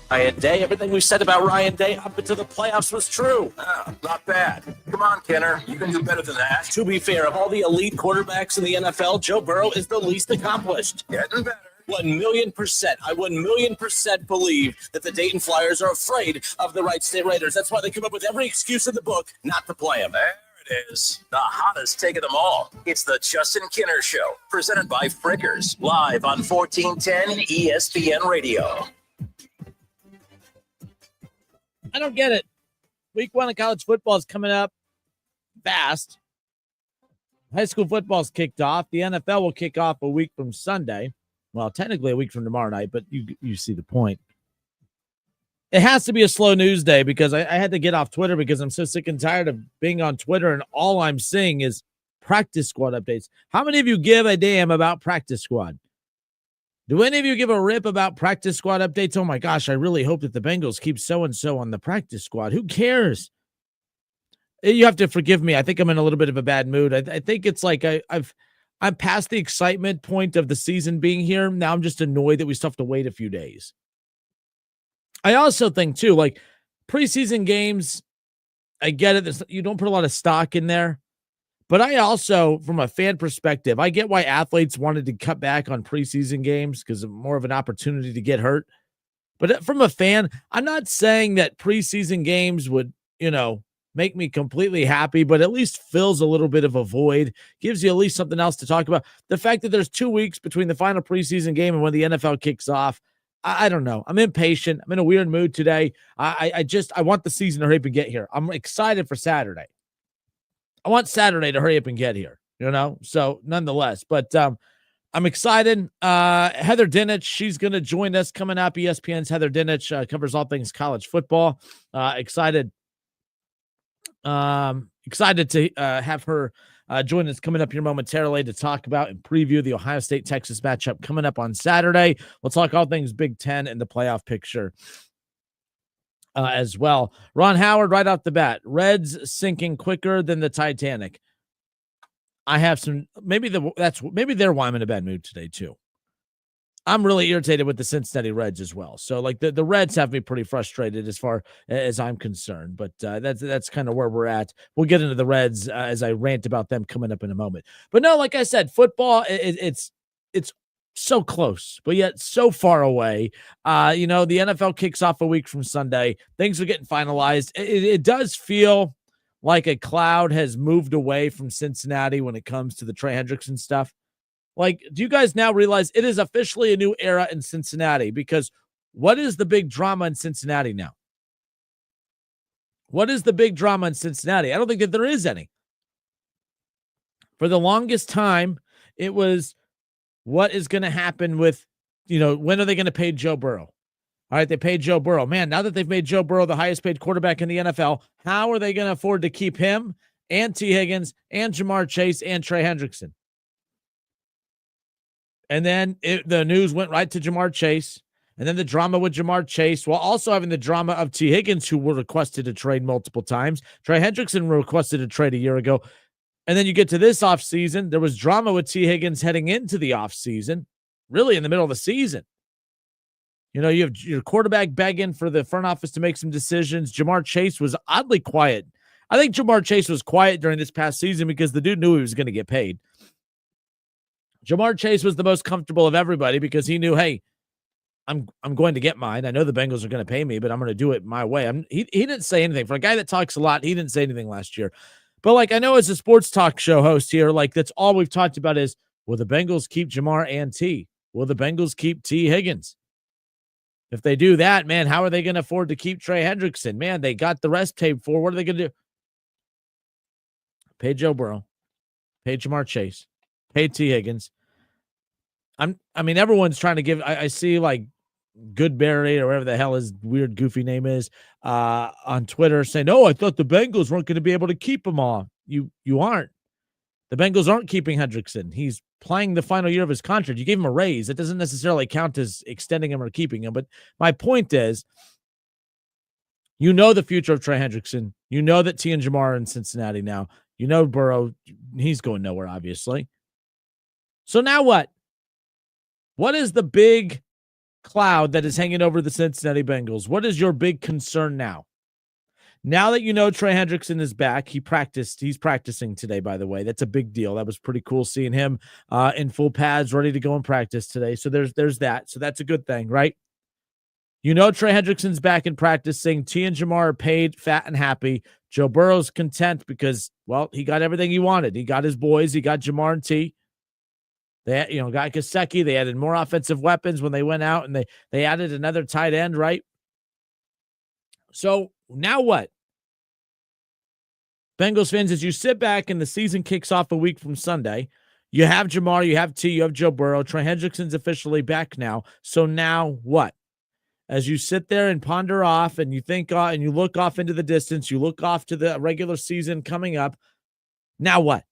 Ryan Day. Everything we said about Ryan Day up into the playoffs was true. Not bad. Come on, Kenner. You can do better than that. To be fair, of all the elite quarterbacks in the NFL, Joe Burrow is the least accomplished. Getting better. 1,000,000%. I 1,000,000% believe that the Dayton Flyers are afraid of the Wright State Raiders. That's why they come up with every excuse in the book not to play them. There it is. The hottest take of them all. It's the Justin Kenner Show, presented by Frickers, live on 1410 ESPN Radio. I don't get it. Week 1 of college football is coming up fast. High school football's kicked off. The NFL will kick off a week from Sunday. Well, technically a week from tomorrow night, but you see the point. It has to be a slow news day because I had to get off Twitter because I'm so sick and tired of being on Twitter and all I'm seeing is practice squad updates. How many of you give a damn about practice squad? Do any of you give a rip about practice squad updates? Oh, my gosh, I really hope that the Bengals keep so-and-so on the practice squad. Who cares? You have to forgive me. I think I'm in a little bit of a bad mood. I think it's like I'm past the excitement point of the season being here. Now I'm just annoyed that we still have to wait a few days. I also think, too, like preseason games, I get it. You don't put a lot of stock in there. But I also, from a fan perspective, I get why athletes wanted to cut back on preseason games because of more of an opportunity to get hurt. But from a fan, I'm not saying that preseason games would, make me completely happy, but at least fills a little bit of a void, gives you at least something else to talk about. The fact that there's 2 weeks between the final preseason game and when the NFL kicks off, I don't know. I'm impatient. I'm in a weird mood today. I want the season to hurry up and get here. I'm excited for Saturday. I want Saturday to hurry up and get here, so nonetheless, but I'm excited. Heather Dinich, she's going to join us coming up. ESPN's Heather Dinich covers all things college football. Excited to have her join us coming up here momentarily to talk about and preview the Ohio State-Texas matchup coming up on Saturday. We'll talk all things Big Ten and the playoff picture as well. Ron Howard, right off the bat, Reds sinking quicker than the Titanic. I have some, maybe they're why I'm in a bad mood today too. I'm really irritated with the Cincinnati Reds as well. So like the Reds have me pretty frustrated as far as I'm concerned, but that's kind of where we're at. We'll get into the Reds as I rant about them coming up in a moment. But no, like I said, football, it's so close, but yet so far away. The NFL kicks off a week from Sunday. Things are getting finalized. It does feel like a cloud has moved away from Cincinnati when it comes to the Trey Hendrickson stuff. Like, do you guys now realize it is officially a new era in Cincinnati? Because what is the big drama in Cincinnati now? What is the big drama in Cincinnati? I don't think that there is any. For the longest time, it was what is going to happen with, when are they going to pay Joe Burrow? All right, they paid Joe Burrow. Man, now that they've made Joe Burrow the highest paid quarterback in the NFL, how are they going to afford to keep him and T. Higgins and Jamar Chase and Trey Hendrickson? And then the news went right to Jamar Chase. And then the drama with Jamar Chase, while also having the drama of T. Higgins, who were requested to trade multiple times. Trey Hendrickson requested a trade a year ago. And then you get to this offseason. There was drama with T. Higgins heading into the offseason, really in the middle of the season. You have your quarterback begging for the front office to make some decisions. Jamar Chase was oddly quiet. I think Jamar Chase was quiet during this past season because the dude knew he was going to get paid. Jamar Chase was the most comfortable of everybody because he knew, hey, I'm going to get mine. I know the Bengals are going to pay me, but I'm going to do it my way. He didn't say anything. For a guy that talks a lot, he didn't say anything last year. But, I know as a sports talk show host here, that's all we've talked about is, will the Bengals keep Jamar and T? Will the Bengals keep T. Higgins? If they do that, man, how are they going to afford to keep Trey Hendrickson? Man, they got the rest paid for. What are they going to do? Pay Joe Burrow. Pay Jamar Chase. Pay T. Higgins. Everyone's trying to give. I see Goodberry or whatever the hell his weird goofy name is on Twitter saying, "Oh, I thought the Bengals weren't going to be able to keep him all." You aren't. The Bengals aren't keeping Hendrickson. He's playing the final year of his contract. You gave him a raise. It doesn't necessarily count as extending him or keeping him. But my point is, the future of Trey Hendrickson. You know that T and Jamar are in Cincinnati now. Burrow, he's going nowhere, obviously. So now what? What is the big cloud that is hanging over the Cincinnati Bengals. What is your big concern now? Now that you know Trey Hendrickson is back, he's practicing today, by the way. That's a big deal. That was pretty cool seeing him in full pads, ready to go in practice today. So there's that. So that's a good thing, right? You know Trey Hendrickson's back in practicing. T and Jamar are paid, fat, and happy. Joe Burrow's content because, well, he got everything he wanted. He got his boys. He got Jamar and T. They, got Gesicki. They added more offensive weapons when they went out, and they added another tight end, right? So now what? Bengals fans, as you sit back and the season kicks off a week from Sunday, you have Jamar, you have T, you have Joe Burrow. Trey Hendrickson's officially back now. So now what? As you sit there and ponder off and you think and you look off into the distance, you look off to the regular season coming up. Now what?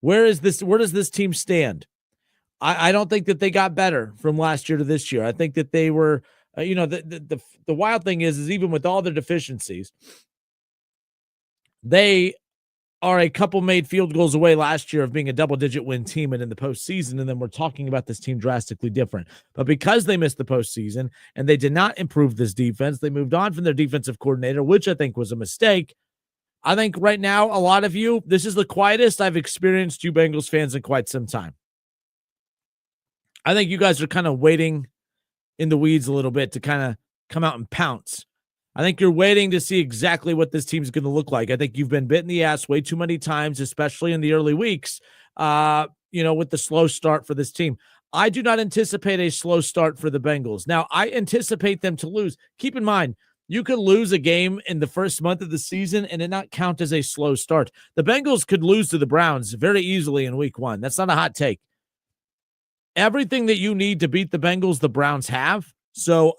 Where does this team stand? I don't think that they got better from last year to this year. I think that they were, the wild thing is even with all their deficiencies, they are a couple made field goals away last year of being a double-digit win team and in the postseason, and then we're talking about this team drastically different. But because they missed the postseason and they did not improve this defense, they moved on from their defensive coordinator, which I think was a mistake. I think right now, a lot of you, this is the quietest I've experienced you Bengals fans in quite some time. I think you guys are kind of waiting in the weeds a little bit to kind of come out and pounce. I think you're waiting to see exactly what this team's going to look like. I think you've been bit in the ass way too many times, especially in the early weeks, with the slow start for this team. I do not anticipate a slow start for the Bengals. Now, I anticipate them to lose. Keep in mind, you could lose a game in the first month of the season and it not count as a slow start. The Bengals could lose to the Browns very easily in week 1. That's not a hot take. Everything that you need to beat the Bengals, the Browns have. So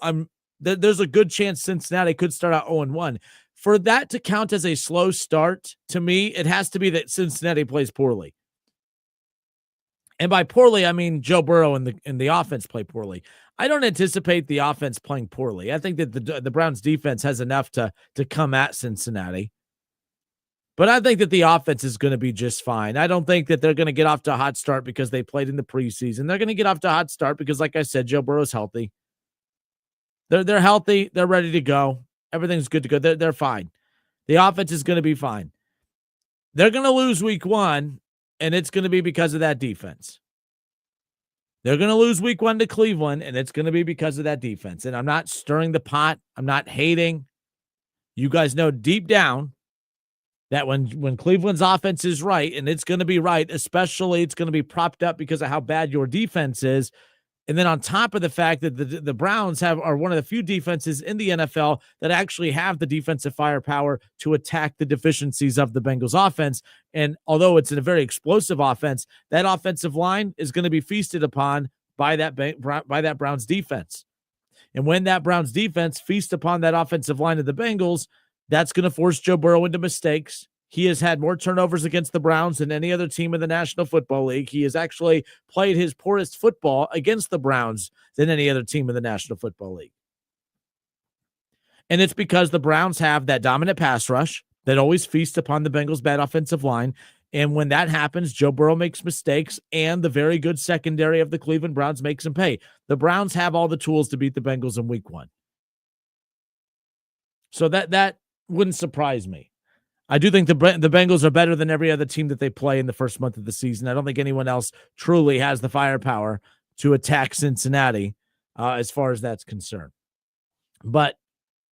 there's a good chance Cincinnati could start out 0-1. For that to count as a slow start, to me, it has to be that Cincinnati plays poorly. And by poorly, I mean Joe Burrow and the offense play poorly. I don't anticipate the offense playing poorly. I think that the Browns defense has enough to come at Cincinnati. But I think that the offense is going to be just fine. I don't think that they're going to get off to a hot start because they played in the preseason. They're going to get off to a hot start because, like I said, Joe Burrow's healthy. They're healthy. They're ready to go. Everything's good to go. They're fine. The offense is going to be fine. They're going to lose week 1, and it's going to be because of that defense. They're going to lose week 1 to Cleveland, and it's going to be because of that defense. And I'm not stirring the pot. I'm not hating. You guys know deep down that when Cleveland's offense is right, and it's going to be right, especially it's going to be propped up because of how bad your defense is. And then on top of the fact that the Browns are one of the few defenses in the NFL that actually have the defensive firepower to attack the deficiencies of the Bengals offense. And although it's a very explosive offense, that offensive line is going to be feasted upon by that Browns defense. And when that Browns defense feasts upon that offensive line of the Bengals, that's going to force Joe Burrow into mistakes. He has had more turnovers against the Browns than any other team in the National Football League. He has actually played his poorest football against the Browns than any other team in the National Football League. And it's because the Browns have that dominant pass rush that always feasts upon the Bengals' bad offensive line. And when that happens, Joe Burrow makes mistakes, and the very good secondary of the Cleveland Browns makes him pay. The Browns have all the tools to beat the Bengals in week 1. So that wouldn't surprise me. I do think the Bengals are better than every other team that they play in the first month of the season. I don't think anyone else truly has the firepower to attack Cincinnati as far as that's concerned. But,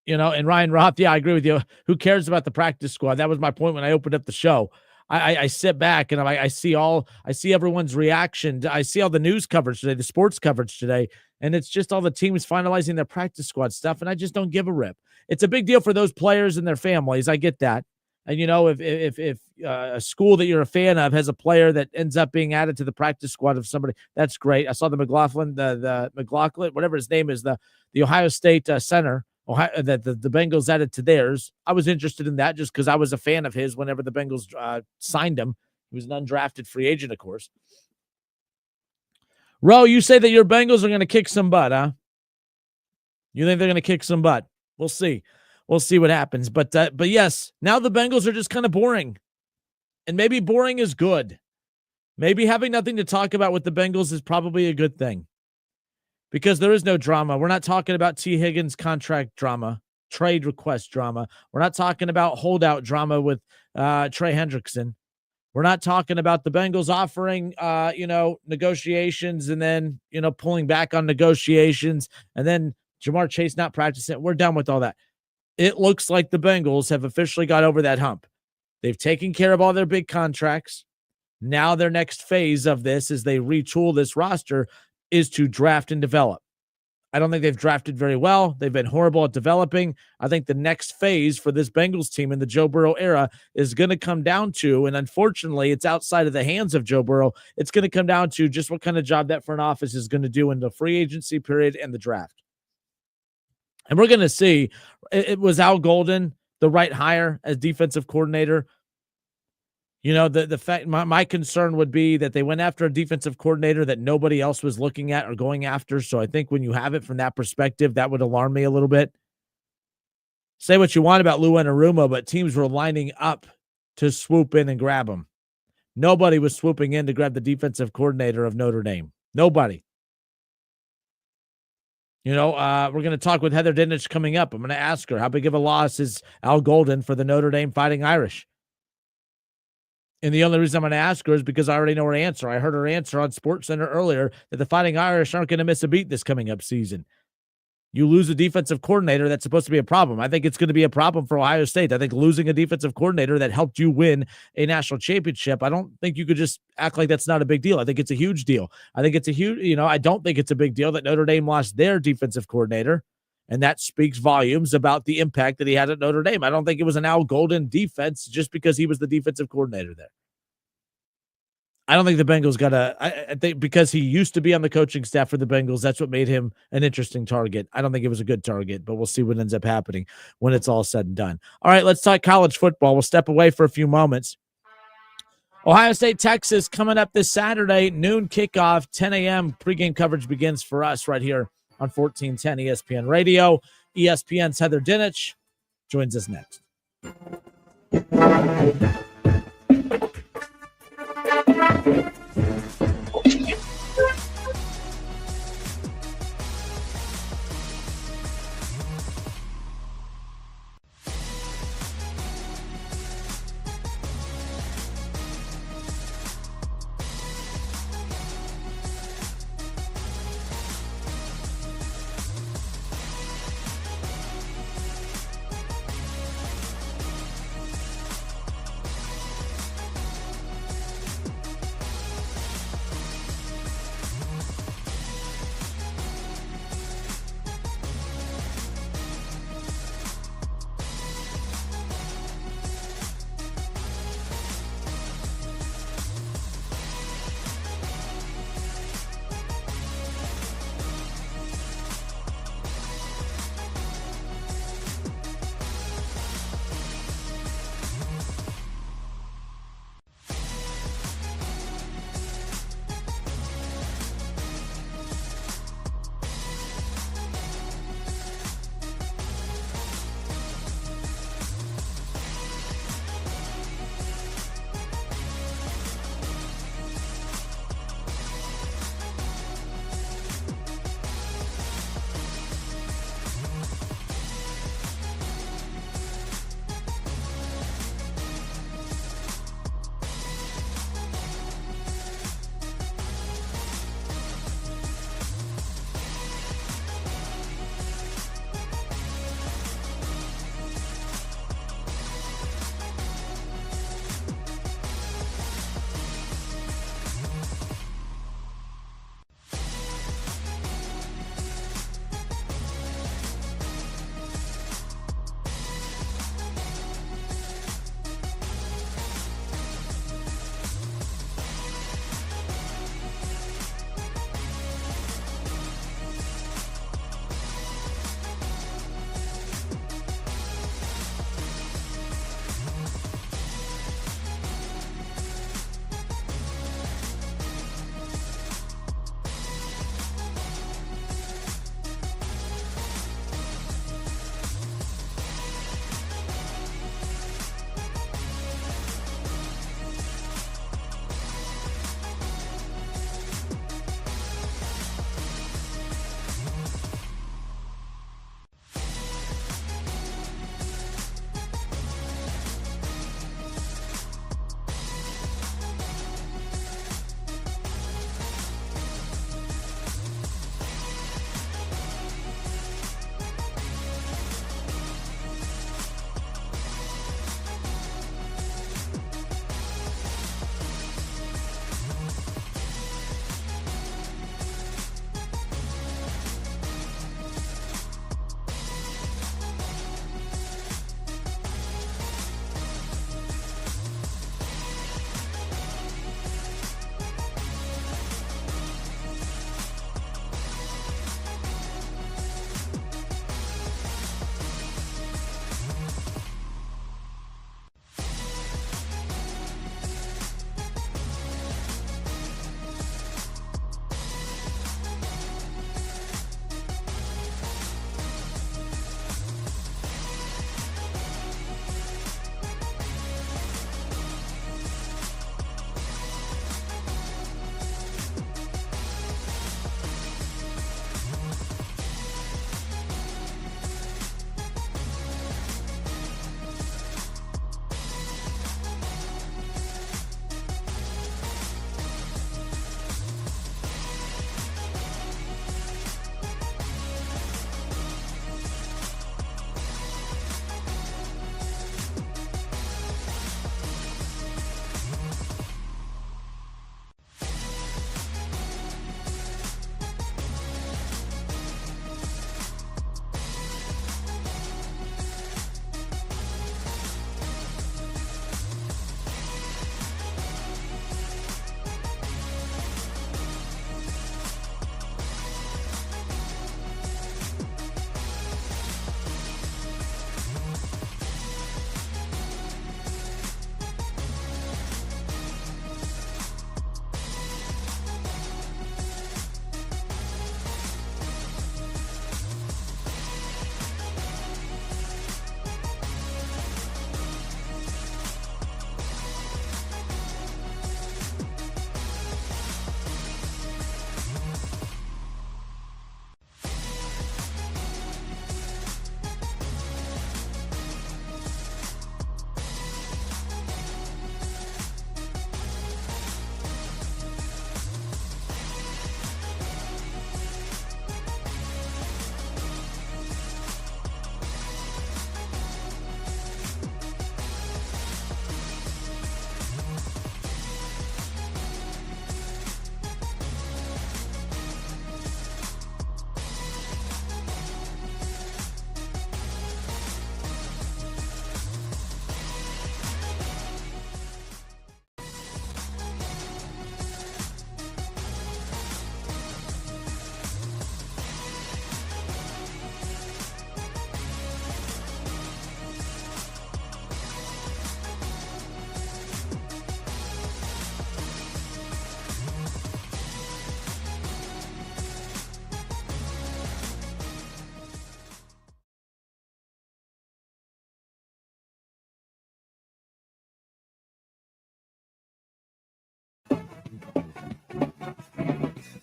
and Ryan Roth, yeah, I agree with you. Who cares about the practice squad? That was my point when I opened up the show. I sit back and I see everyone's reaction. I see all the news coverage today, the sports coverage today, and it's just all the teams finalizing their practice squad stuff, and I just don't give a rip. It's a big deal for those players and their families. I get that. And, if a school that you're a fan of has a player that ends up being added to the practice squad of somebody, that's great. I saw the McLaughlin, whatever his name is, the Ohio State center, that the Bengals added to theirs. I was interested in that just because I was a fan of his whenever the Bengals signed him. He was an undrafted free agent, of course. Ro, you say that your Bengals are going to kick some butt, huh? You think they're going to kick some butt? We'll see. We'll see what happens. But yes, now the Bengals are just kind of boring. And maybe boring is good. Maybe having nothing to talk about with the Bengals is probably a good thing. because there is no drama. We're not talking about T. Higgins contract drama, trade request drama. We're not talking about holdout drama with Trey Hendrickson. We're not talking about the Bengals offering, negotiations and then, pulling back on negotiations and then Jamar Chase not practicing. We're done with all that. It looks like the Bengals have officially got over that hump. They've taken care of all their big contracts. Now their next phase of this, as they retool this roster, is to draft and develop. I don't think they've drafted very well. They've been horrible at developing. I think the next phase for this Bengals team in the Joe Burrow era is going to come down to, and unfortunately, it's outside of the hands of Joe Burrow. It's going to come down to just what kind of job that front office is going to do in the free agency period and the draft. And we're going to see, it was Al Golden the right hire as defensive coordinator. The fact, my concern would be that they went after a defensive coordinator that nobody else was looking at or going after. So I think when you have it from that perspective, that would alarm me a little bit. Say what you want about Lou Anarumo, but teams were lining up to swoop in and grab him. Nobody was swooping in to grab the defensive coordinator of Notre Dame. Nobody. We're going to talk with Heather Dinich coming up. I'm going to ask her, how big of a loss is Al Golden for the Notre Dame Fighting Irish? And the only reason I'm going to ask her is because I already know her answer. I heard her answer on SportsCenter earlier that the Fighting Irish aren't going to miss a beat this coming up season. You lose a defensive coordinator, that's supposed to be a problem. I think it's going to be a problem for Ohio State. I think losing a defensive coordinator that helped you win a national championship, I don't think you could just act like that's not a big deal. I think it's a huge deal. I think it's a huge, I don't think it's a big deal that Notre Dame lost their defensive coordinator. And that speaks volumes about the impact that he had at Notre Dame. I don't think it was an Al Golden defense just because he was the defensive coordinator there. I don't think the Bengals I think because he used to be on the coaching staff for the Bengals, that's what made him an interesting target. I don't think it was a good target, but we'll see what ends up happening when it's all said and done. All right, let's talk college football. We'll step away for a few moments. Ohio State, Texas coming up this Saturday, noon kickoff, 10 a.m. Pregame coverage begins for us right here on 1410 ESPN Radio. ESPN's Heather Dinich joins us next.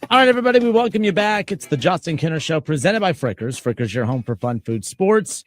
All right, everybody, we welcome you back. It's the Justin Kinner Show presented by Frickers. Frickers, your home for fun, food, sports,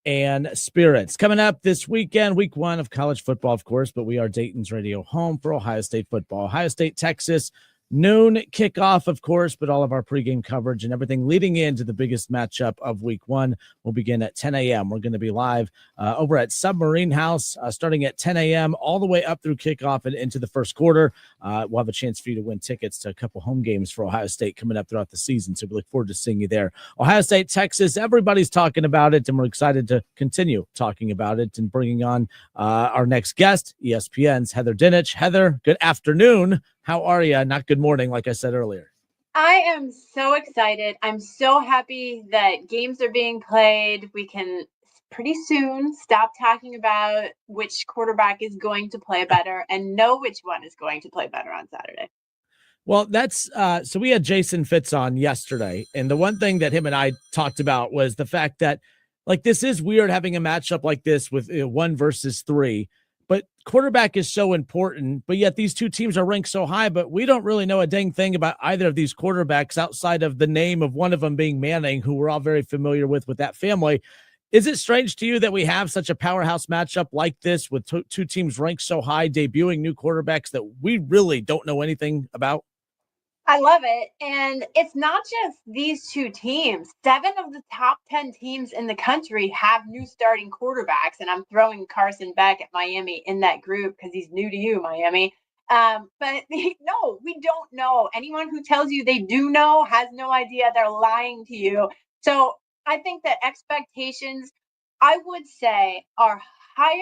and spirits. Coming up this weekend, week one of college football, of course, but we are Dayton's radio home for Ohio State football. Ohio State, Texas, noon kickoff, of course, but all of our pregame coverage and everything leading into the biggest matchup of week one will begin at 10 a.m. We're going to be live over at Submarine House starting at 10 a.m. all the way up through kickoff and into the first quarter. We'll have a chance for you to win tickets to a couple home games for Ohio State coming up throughout the season. So we look forward to seeing you there. Ohio State, Texas, everybody's talking about it, and we're excited to continue talking about it and bringing on our next guest, ESPN's Heather Dinich. Heather, good afternoon. How are you? Not good morning, like I said earlier. I am so excited. I'm so happy that games are being played. We can pretty soon stop talking about which quarterback is going to play better and know which one is going to play better on Saturday. Well, that's so we had Jason Fitz on yesterday, and the one thing that him and I talked about was the fact that, like, this is weird having a matchup like this with 1 versus 3, but quarterback is so important, but yet these two teams are ranked so high, but we don't really know a dang thing about either of these quarterbacks outside of the name of one of them being Manning, who we're all very familiar with that family. Is it strange to you that we have such a powerhouse matchup like this with two teams ranked so high, debuting new quarterbacks that we really don't know anything about? I love it. And it's not just these two teams. 7 of the top 10 teams in the country have new starting quarterbacks. And I'm throwing Carson Beck at Miami in that group because he's new to you, Miami. But no, we don't know. Anyone who tells you they do know has no idea. They're lying to you. So I think that expectations, I would say, are higher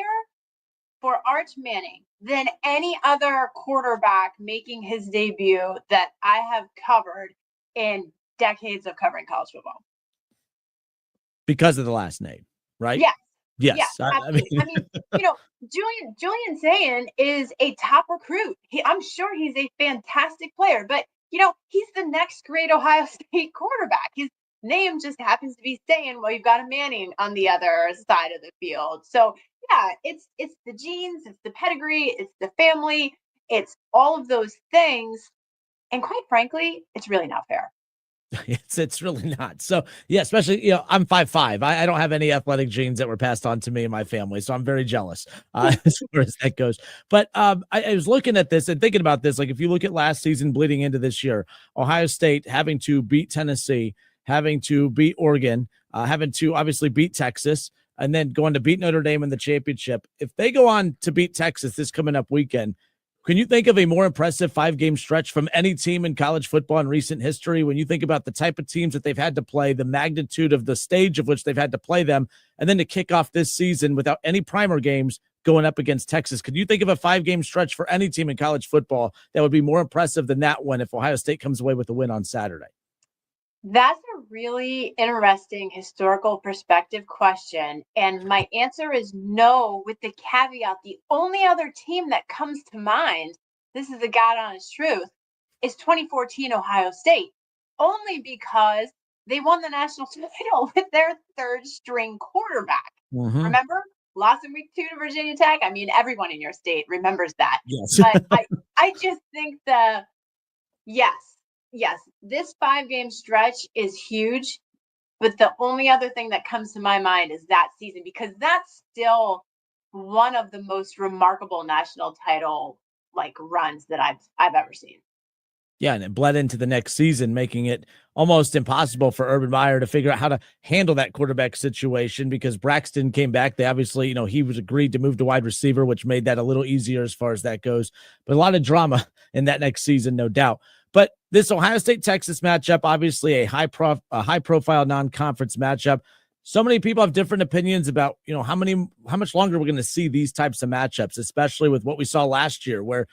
for Arch Manning than any other quarterback making his debut that I have covered in decades of covering college football. Because of the last name, right? Yes. Yes. Yes, absolutely. I mean, Julian Sayin is a top recruit. I'm sure he's a fantastic player, but he's the next great Ohio State quarterback. His name just happens to be Sayin while you've got a Manning on the other side of the field. So yeah, it's the genes, it's the pedigree, it's the family, it's all of those things. And quite frankly, it's really not fair. It's really not. So yeah, especially, I'm 5'5". I don't have any athletic genes that were passed on to me and my family. So I'm very jealous as far as that goes. But I was looking at this and thinking about this. Like, if you look at last season bleeding into this year, Ohio State having to beat Tennessee, having to beat Oregon, having to obviously beat Texas, and then going to beat Notre Dame in the championship. If they go on to beat Texas this coming up weekend, can you think of a more impressive 5-game stretch from any team in college football in recent history when you think about the type of teams that they've had to play, the magnitude of the stage of which they've had to play them, and then to kick off this season without any primer games going up against Texas? Could you think of a 5-game stretch for any team in college football that would be more impressive than that one if Ohio State comes away with a win on Saturday? That's a really interesting historical perspective question. And my answer is no, with the caveat the only other team that comes to mind, this is the God honest truth, is 2014 Ohio State, only because they won the national title with their third string quarterback. Mm-hmm. Remember? Lost in week 2 to Virginia Tech. I mean, everyone in your state remembers that. Yes. But I just think Yes, this 5-game stretch is huge, but the only other thing that comes to my mind is that season, because that's still one of the most remarkable national title runs that I've ever seen. Yeah, and it bled into the next season, making it almost impossible for Urban Meyer to figure out how to handle that quarterback situation because Braxton came back. They obviously, he was agreed to move to wide receiver, which made that a little easier as far as that goes. But a lot of drama in that next season, no doubt. But this Ohio State-Texas matchup, obviously a high-profile non-conference matchup. So many people have different opinions about, how much longer we're going to see these types of matchups, especially with what we saw last year, where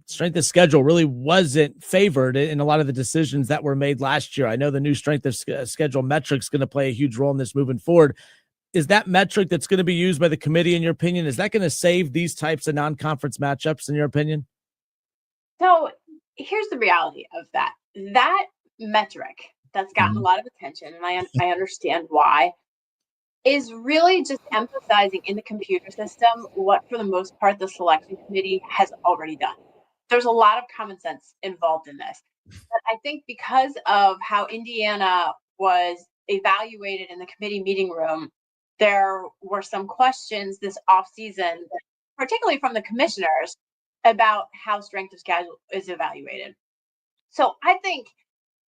strength of schedule really wasn't favored in a lot of the decisions that were made last year. I know the new strength of schedule metric is going to play a huge role in this moving forward. Is that metric that's going to be used by the committee, in your opinion, is that going to save these types of non-conference matchups, in your opinion? So here's the reality of that. That metric that's gotten a lot of attention, and I understand why, is really just emphasizing in the computer system what, for the most part, the selection committee has already done. There's a lot of common sense involved in this. But I think because of how Indiana was evaluated in the committee meeting room, there were some questions this offseason, particularly from the commissioners, about how strength of schedule is evaluated. So I think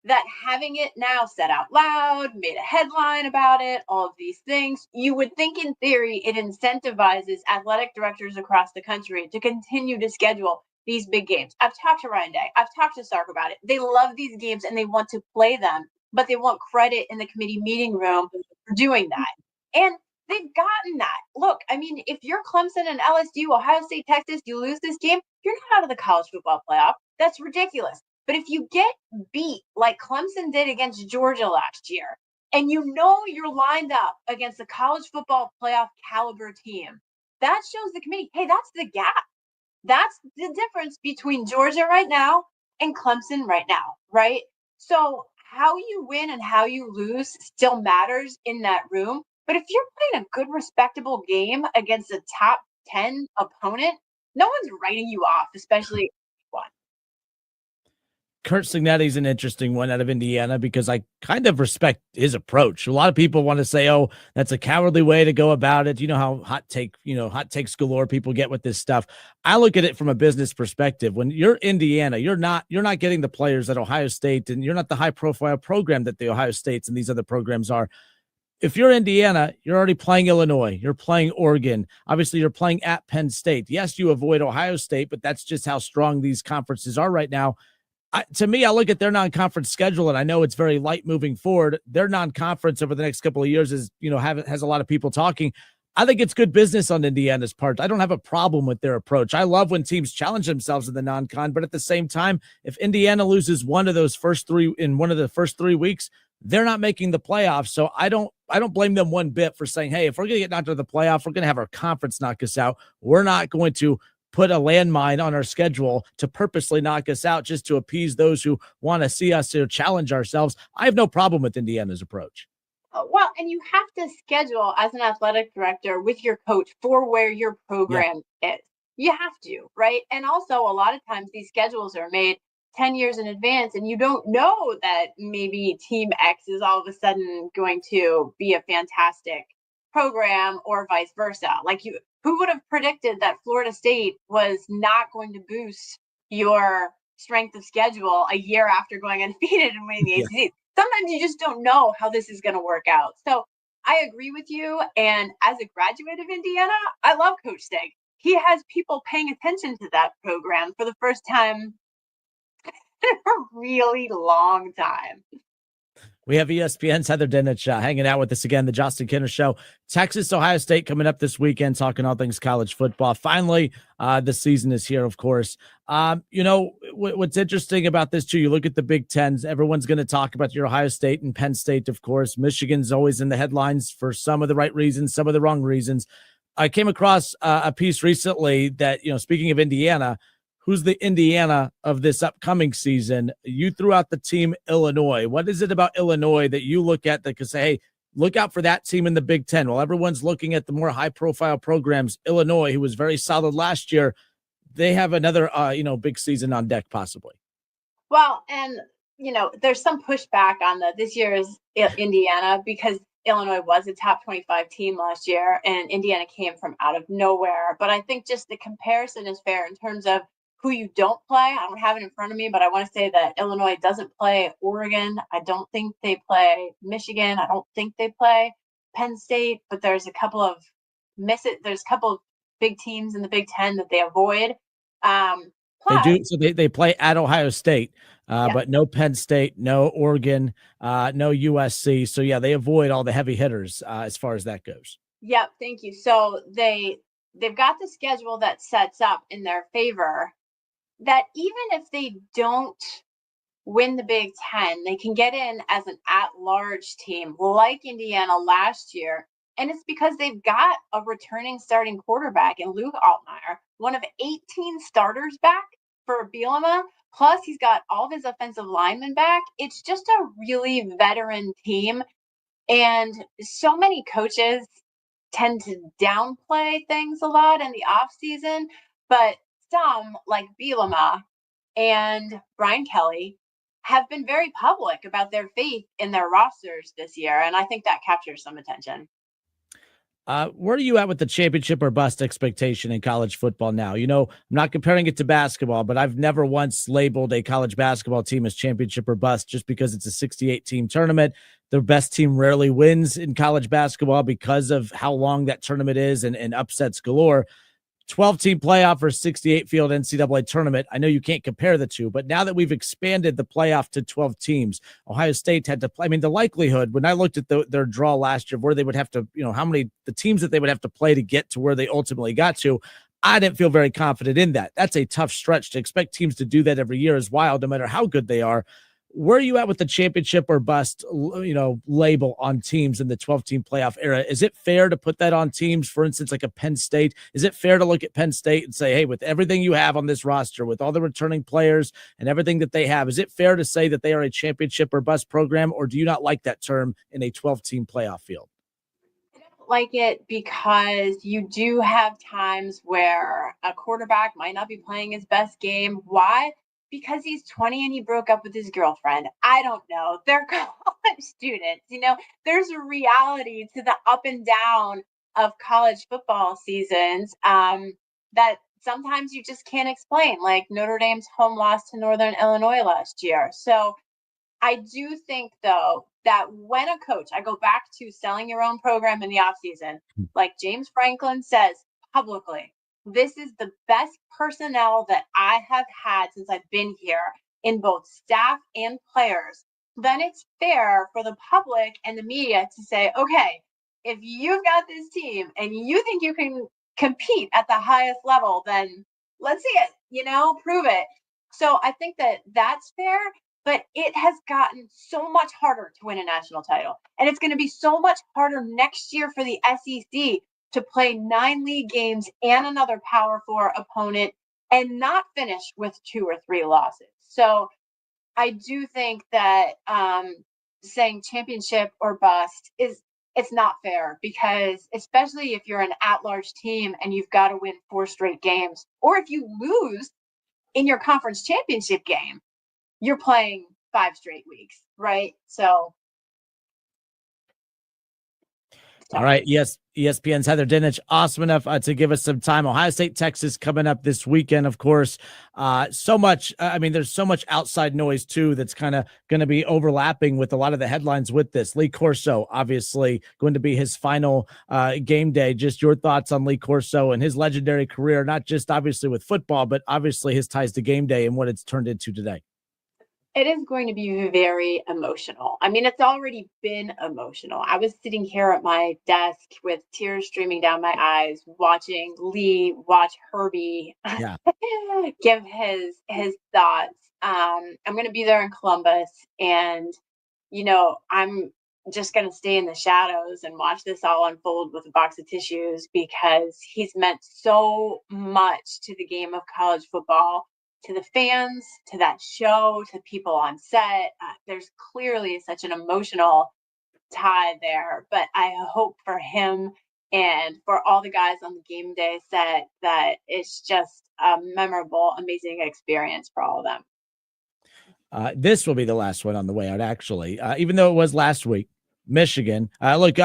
that having it now said out loud, made a headline about it, all of these things, you would think in theory it incentivizes athletic directors across the country to continue to schedule these big games. I've talked to Ryan Day, I've talked to Sark about it. They love these games and they want to play them, but they want credit in the committee meeting room for doing that. And they've gotten that. Look, I mean, if you're Clemson and LSU, Ohio State, Texas, you lose this game, you're not out of the college football playoff. That's ridiculous. But if you get beat like Clemson did against Georgia last year, and you know you're lined up against a college football playoff caliber team, that shows the committee, hey, that's the gap. That's the difference between Georgia right now and Clemson right now, right? So how you win and how you lose still matters in that room. But if you're playing a good, respectable game against a top 10 opponent, no one's writing you off, especially one. Kurt Cignetti's an interesting one out of Indiana because I kind of respect his approach. A lot of people want to say, "Oh, that's a cowardly way to go about it." You know how hot takes galore people get with this stuff. I look at it from a business perspective. When you're Indiana, you're not getting the players at Ohio State, and you're not the high profile program that the Ohio States and these other programs are. If you're Indiana, you're already playing Illinois, you're playing Oregon. Obviously, you're playing at Penn State. Yes, you avoid Ohio State, but that's just how strong these conferences are right now. To me, I look at their non-conference schedule, and I know it's very light moving forward. Their non-conference over the next couple of years is, has a lot of people talking. I think it's good business on Indiana's part. I don't have a problem with their approach. I love when teams challenge themselves in the non-con, but at the same time, if Indiana loses one of the first 3 weeks, they're not making the playoffs. So I don't blame them one bit for saying, hey, if we're going to get knocked out of the playoff, we're going to have our conference knock us out. We're not going to put a landmine on our schedule to purposely knock us out just to appease those who want to see us to challenge ourselves. I have no problem with Indiana's approach. Well, and you have to schedule as an athletic director with your coach for where your program is. You have to, right? And also, a lot of times these schedules are made 10 years in advance, and you don't know that maybe Team X is all of a sudden going to be a fantastic program or vice versa. Who would have predicted that Florida State was not going to boost your strength of schedule a year after going undefeated and winning the ACC? Sometimes you just don't know how this is going to work out. So I agree with you. And as a graduate of Indiana, I love Coach Stig. He has people paying attention to that program for the first time in a really long time. We have ESPN's Heather Dinich hanging out with us again, the Justin Kinner Show. Texas, Ohio State coming up this weekend, talking all things college football. Finally, the season is here, of course. What's interesting about this, too, you look at the Big Tens, everyone's going to talk about your Ohio State and Penn State, of course. Michigan's always in the headlines for some of the right reasons, some of the wrong reasons. I came across a piece recently that, speaking of Indiana, who's the Indiana of this upcoming season? You threw out the team Illinois. What is it about Illinois that you look at that could say, hey, look out for that team in the Big Ten? While everyone's looking at the more high-profile programs, Illinois, who was very solid last year, they have another, big season on deck possibly. Well, and, there's some pushback on this year's Indiana because Illinois was a top 25 team last year and Indiana came from out of nowhere. But I think just the comparison is fair in terms of who you don't play. I don't have it in front of me, but I want to say that Illinois doesn't play Oregon. I don't think they play Michigan. I don't think they play Penn State, but there's a couple of big teams in the Big Ten that they avoid. They do. So they play at Ohio State, Yeah. but no Penn State, no Oregon, no USC. So yeah, they avoid all the heavy hitters as far as that goes. Yep. Thank you. So they've got the schedule that sets up in their favor that even if they don't win the Big Ten, they can get in as an at-large team like Indiana last year. And it's because they've got a returning starting quarterback in Luke Altmaier, one of 18 starters back for Bielema. Plus, he's got all of his offensive linemen back. It's just a really veteran team. And so many coaches tend to downplay things a lot in the offseason, but some, like Bielema and Brian Kelly, have been very public about their faith in their rosters this year. And I think that captures some attention. Where are you at with the championship or bust expectation in college football now? You know, I'm not comparing it to basketball, but I've never once labeled a college basketball team as championship or bust just because it's a 68 team tournament. The best team rarely wins in college basketball because of how long that tournament is and upsets galore. 12-team playoff or 68-field NCAA tournament. I know you can't compare the two, but now that we've expanded the playoff to 12 teams, Ohio State had to play. I mean, the likelihood, when I looked at their draw last year, where they would have to, how many, the teams that they would have to play to get to where they ultimately got to, I didn't feel very confident in that. That's a tough stretch. To expect teams to do that every year is wild, no matter how good they are. Where are you at with the championship or bust, label on teams in the 12-team playoff era? Is it fair to put that on teams, for instance, like a Penn State? Is it fair to look at Penn State and say, hey, with everything you have on this roster, with all the returning players and everything that they have, is it fair to say that they are a championship or bust program, or do you not like that term in a 12-team playoff field? I don't like it because you do have times where a quarterback might not be playing his best game. Why? Because he's 20 and he broke up with his girlfriend. I don't know. They're college students. There's a reality to the up and down of college football seasons that sometimes you just can't explain, like Notre Dame's home loss to Northern Illinois last year. So I do think, though, that when a coach, I go back to selling your own program in the offseason, like James Franklin says publicly, this is the best personnel that I have had since I've been here in both staff and players, then it's fair for the public and the media to say, okay, if you've got this team and you think you can compete at the highest level, then let's see it, prove it. So I think that that's fair. But it has gotten so much harder to win a national title. And it's going to be so much harder next year for the SEC to play 9 league games and another Power 4 opponent and not finish with 2 or 3 losses. So I do think that saying championship or bust it's not fair, because especially if you're an at-large team and you've got to win 4 straight games, or if you lose in your conference championship game, you're playing 5 straight weeks, right? So. All right. Yes. ESPN's Heather Dinich, awesome enough to give us some time. Ohio State, Texas coming up this weekend, of course. So much. There's so much outside noise, too, that's kind of going to be overlapping with a lot of the headlines with this. Lee Corso, obviously, going to be his final game day. Just your thoughts on Lee Corso and his legendary career, not just obviously with football, but obviously his ties to game day and what it's turned into today. It is going to be very emotional. It's already been emotional. I was sitting here at my desk with tears streaming down my eyes, watching Lee watch Herbie give his thoughts. I'm going to be there in Columbus, and I'm just going to stay in the shadows and watch this all unfold with a box of tissues, because he's meant so much to the game of college football, to the fans, to that show, to people on set. There's clearly such an emotional tie there, but I hope for him and for all the guys on the game day set that it's just a memorable, amazing experience for all of them. This will be the last one on the way out, actually, even though it was last week. Michigan. Look,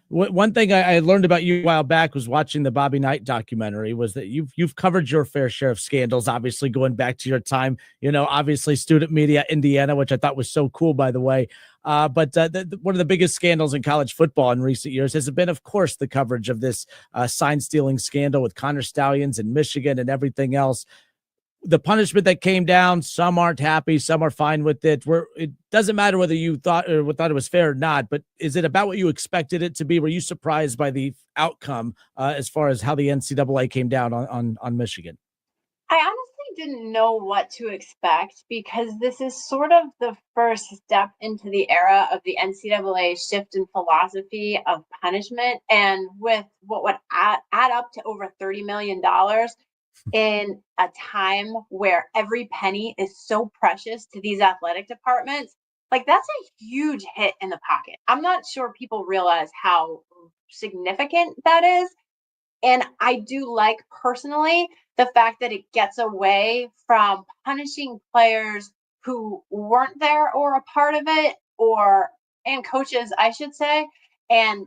one thing I learned about you a while back was watching the Bobby Knight documentary, was that you've covered your fair share of scandals, obviously going back to your time, obviously student media, Indiana, which I thought was so cool, by the way. But one of the biggest scandals in college football in recent years has been, of course, the coverage of this sign stealing scandal with Connor Stallions in Michigan and everything else. The punishment that came down, some aren't happy, some are fine with it. It doesn't matter whether you thought it was fair or not, but is it about what you expected it to be? Were you surprised by the outcome as far as how the NCAA came down on Michigan? I honestly didn't know what to expect, because this is sort of the first step into the era of the NCAA shift in philosophy of punishment. And with what would add up to over $30 million in a time where every penny is so precious to these athletic departments, like, that's a huge hit in the pocket. I'm not sure people realize how significant that is. And I do like, personally, the fact that it gets away from punishing players who weren't there or a part of it, and coaches, I should say, and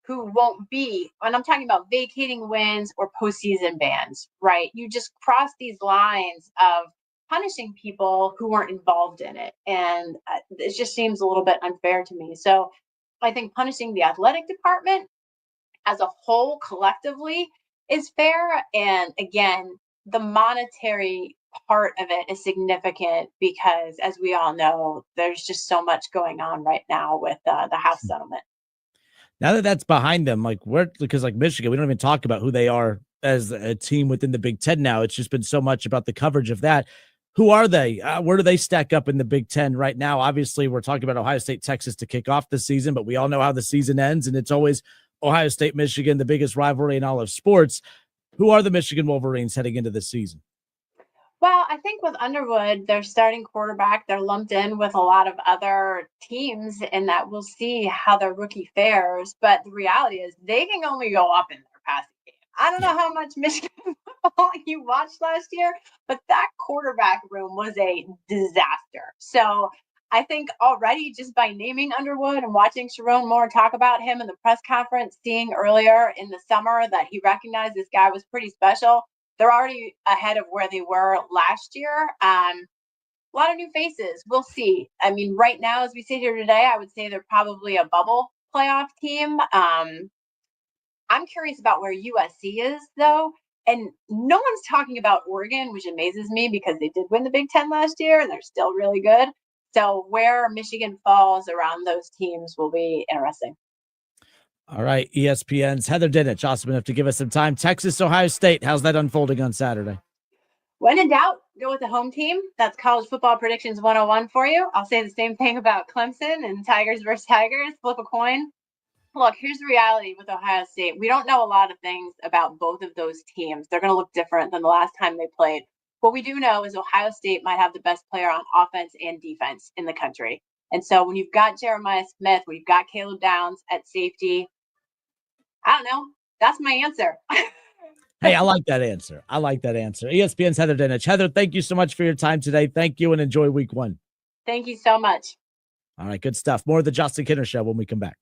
who won't be. And I'm talking about vacating wins or postseason bans, right? You just cross these lines of punishing people who weren't involved in it. And it just seems a little bit unfair to me. So I think punishing the athletic department as a whole collectively is fair. And again, the monetary part of it is significant because, as we all know, there's just so much going on right now with the House settlement. Now that that's behind them, like because like Michigan, we don't even talk about who they are as a team within the Big Ten now. It's just been so much about the coverage of that. Who are they? Where do they stack up in the Big Ten right now? Obviously, we're talking about Ohio State, Texas to kick off the season, but we all know how the season ends, and it's always Ohio State, Michigan, the biggest rivalry in all of sports. Who are the Michigan Wolverines heading into the season? Well, I think with Underwood, their starting quarterback, they're lumped in with a lot of other teams, and that we'll see how their rookie fares. But the reality is they can only go up in their passing game. I don't know how much Michigan football you watched last year, but that quarterback room was a disaster. So I think already just by naming Underwood and watching Sharon Moore talk about him in the press conference, seeing earlier in the summer that he recognized this guy was pretty special, they're already ahead of where they were last year. A lot of new faces. We'll see. I mean, right now, as we sit here today, I would say they're probably a bubble playoff team. I'm curious about where USC is, though. And no one's talking about Oregon, which amazes me because they did win the Big Ten last year and they're still really good. So where Michigan falls around those teams will be interesting. All right, ESPN's Heather Dinich, awesome enough to give us some time. Texas, Ohio State, how's that unfolding on Saturday? When in doubt, go with the home team. That's college football predictions 101 for you. I'll say the same thing about Clemson and Tigers versus Tigers. Flip a coin. Look, here's the reality with Ohio State. We don't know a lot of things about both of those teams. They're going to look different than the last time they played. What we do know is Ohio State might have the best player on offense and defense in the country. And so when you've got Jeremiah Smith, when you've got Caleb Downs at safety, I don't know. That's my answer. Hey, I like that answer. ESPN's Heather Dinich. Heather, thank you so much for your time today. Thank you and enjoy week one. Thank you so much. All right, good stuff. More of the Justin Kinner Show when we come back.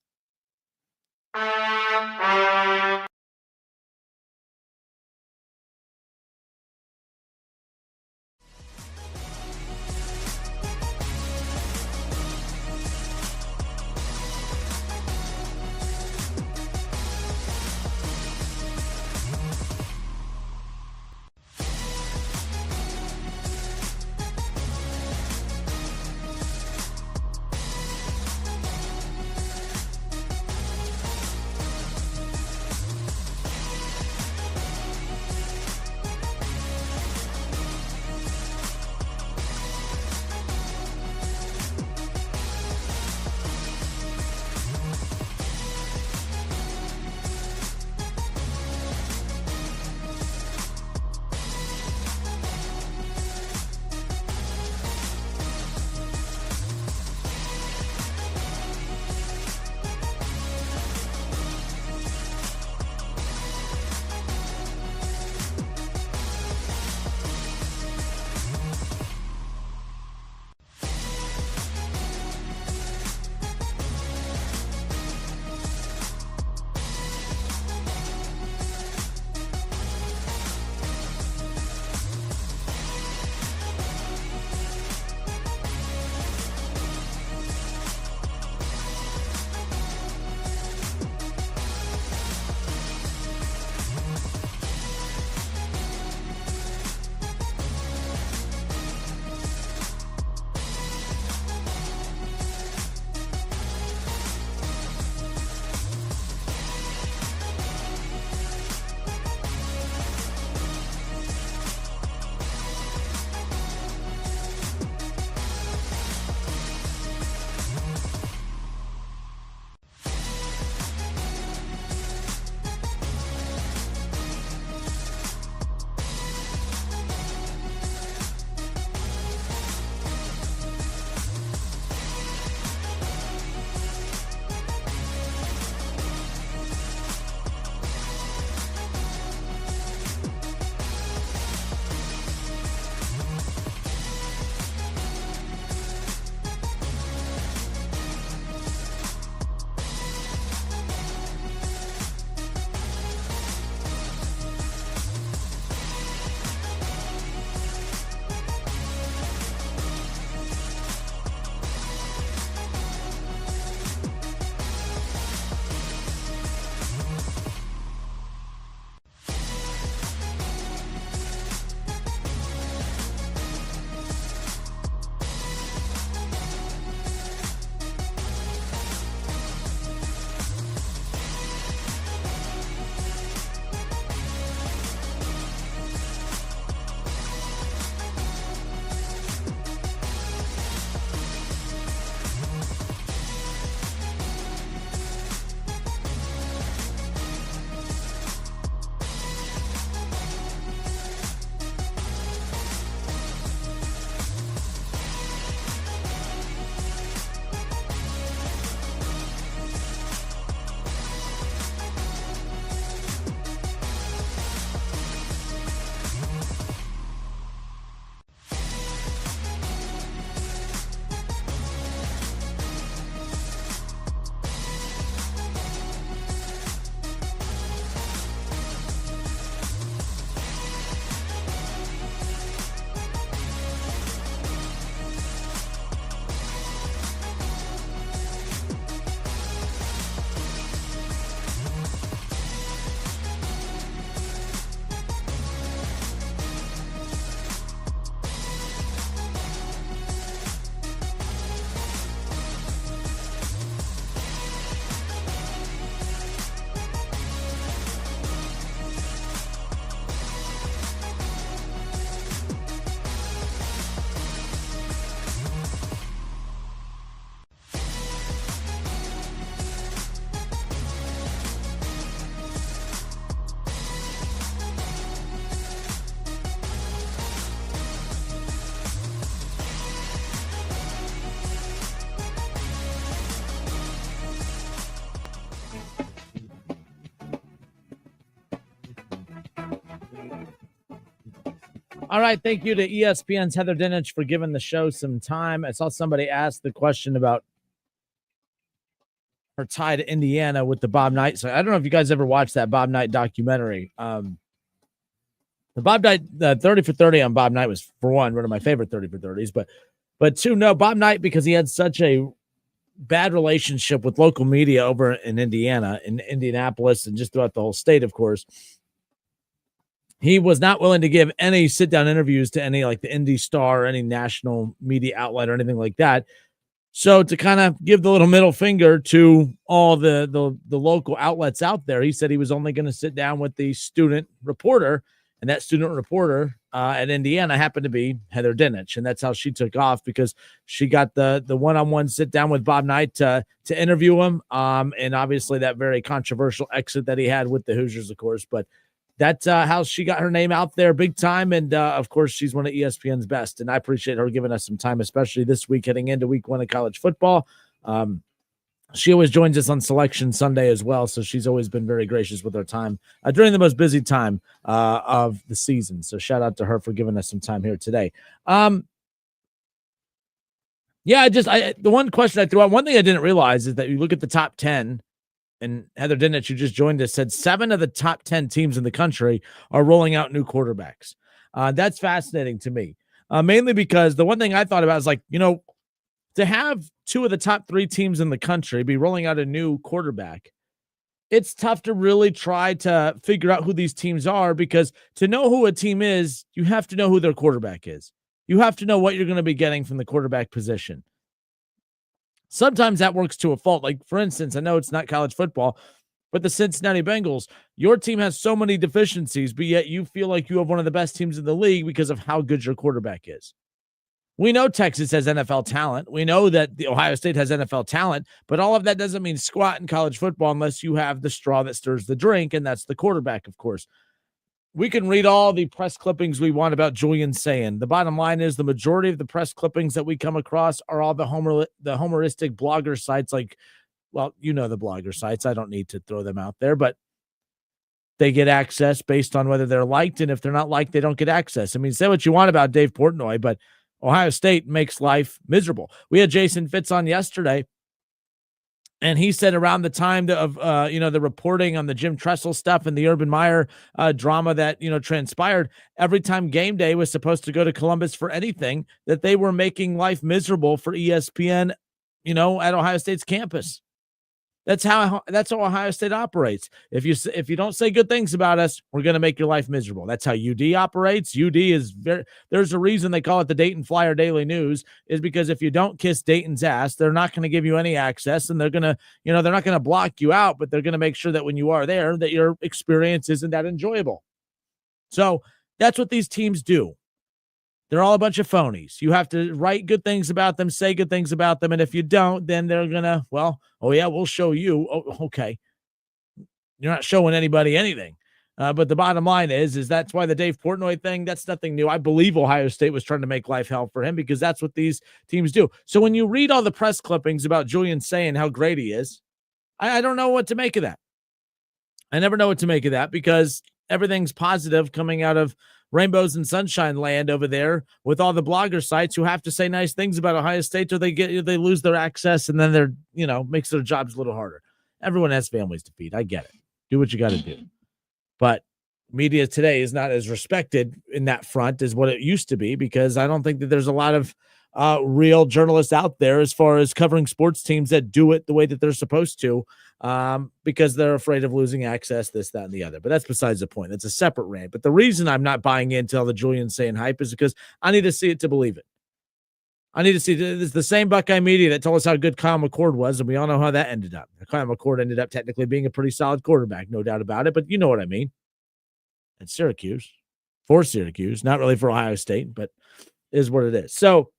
All right. Thank you to ESPN's Heather Dinich for giving the show some time. I saw somebody ask the question about her tie to Indiana with the Bob Knight. So I don't know if you guys ever watched that Bob Knight documentary. The Bob Knight 30 for 30 on Bob Knight was, for one of my favorite 30 for 30s, but two, no, Bob Knight, because he had such a bad relationship with local media over in Indiana, in Indianapolis, and just throughout the whole state, of course. He was not willing to give any sit-down interviews to any, like the Indy Star or any national media outlet or anything like that. So to kind of give the little middle finger to all the local outlets out there, he said he was only going to sit down with the student reporter, and that student reporter at Indiana happened to be Heather Dinich, and that's how she took off, because she got the one-on-one sit down with Bob Knight to interview him, and obviously that very controversial exit that he had with the Hoosiers, of course, but that's how she got her name out there big time. And, of course, she's one of ESPN's best. And I appreciate her giving us some time, especially this week heading into week 1 of college football. She always joins us on Selection Sunday as well. So she's always been very gracious with her time during the most busy time of the season. So shout out to her for giving us some time here today. The one question I threw out, one thing I didn't realize is that you look at the top 10, and Heather Dinich, who just joined us, said 7 of the top 10 teams in the country are rolling out new quarterbacks. That's fascinating to me, mainly because the one thing I thought about is, like, to have 2 of the top 3 teams in the country be rolling out a new quarterback, it's tough to really try to figure out who these teams are, because to know who a team is, you have to know who their quarterback is. You have to know what you're going to be getting from the quarterback position. Sometimes that works to a fault. Like, for instance, I know it's not college football, but the Cincinnati Bengals, your team has so many deficiencies, but yet you feel like you have one of the best teams in the league because of how good your quarterback is. We know Texas has NFL talent. We know that the Ohio State has NFL talent, but all of that doesn't mean squat in college football unless you have the straw that stirs the drink, and that's the quarterback, of course. We can read all the press clippings we want about Julian Sayin. The bottom line is the majority of the press clippings that we come across are all the homeristic blogger sites, like, well, the blogger sites. I don't need to throw them out there, but they get access based on whether they're liked, and if they're not liked, they don't get access. I mean, say what you want about Dave Portnoy, but Ohio State makes life miserable. We had Jason Fitz on yesterday, and he said around the time of the reporting on the Jim Tressel stuff and the Urban Meyer drama that, transpired, every time game day was supposed to go to Columbus for anything, that they were making life miserable for ESPN, at Ohio State's campus. That's how Ohio State operates. If you don't say good things about us, we're going to make your life miserable. That's how UD operates. UD is there's a reason they call it the Dayton Flyer Daily News, is because if you don't kiss Dayton's ass, they're not going to give you any access, and they're going to, they're not going to block you out, but they're going to make sure that when you are there, that your experience isn't that enjoyable. So that's what these teams do. They're all a bunch of phonies. You have to write good things about them, say good things about them. And if you don't, then they're going to, we'll show you. Oh, okay. You're not showing anybody anything. But the bottom line is that's why the Dave Portnoy thing, that's nothing new. I believe Ohio State was trying to make life hell for him, because that's what these teams do. So when you read all the press clippings about Julian saying how great he is, I don't know what to make of that. I never know what to make of that, because everything's positive coming out of rainbows and sunshine land over there with all the blogger sites who have to say nice things about Ohio State, or they lose their access, and then they're, makes their jobs a little harder. Everyone has families to feed. I get it. Do what you got to do. But media today is not as respected in that front as what it used to be, because I don't think that there's a lot of real journalists out there as far as covering sports teams that do it the way that they're supposed to, because they're afraid of losing access, this, that, and the other. But that's besides the point. That's a separate rant. But the reason I'm not buying into all the Julian saying hype is because I need to see it to believe it. I need to see it's the same Buckeye media that told us how good Kyle McCord was, and we all know how that ended up. Kyle McCord ended up technically being a pretty solid quarterback, no doubt about it, but you know what I mean. At Syracuse, for Syracuse, not really for Ohio State, but is what it is. So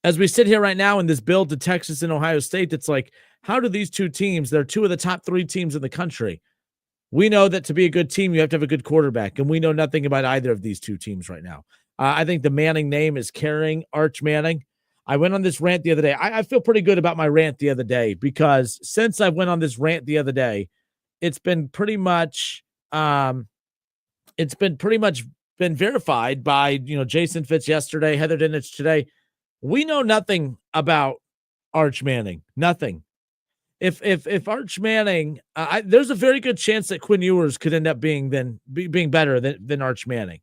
as we sit here right now in this build to Texas and Ohio State, it's like, how do these two teams, they're 2 of the top 3 teams in the country. We know that to be a good team, you have to have a good quarterback, and we know nothing about either of these two teams right now. I think the Manning name is carrying Arch Manning. I went on this rant the other day. I feel pretty good about my rant the other day, because since I went on this rant the other day, it's been pretty much been verified by, Jason Fitz yesterday, Heather Dinich today. We know nothing about Arch Manning. Nothing. If Arch Manning, there's a very good chance that Quinn Ewers could end up being better than Arch Manning,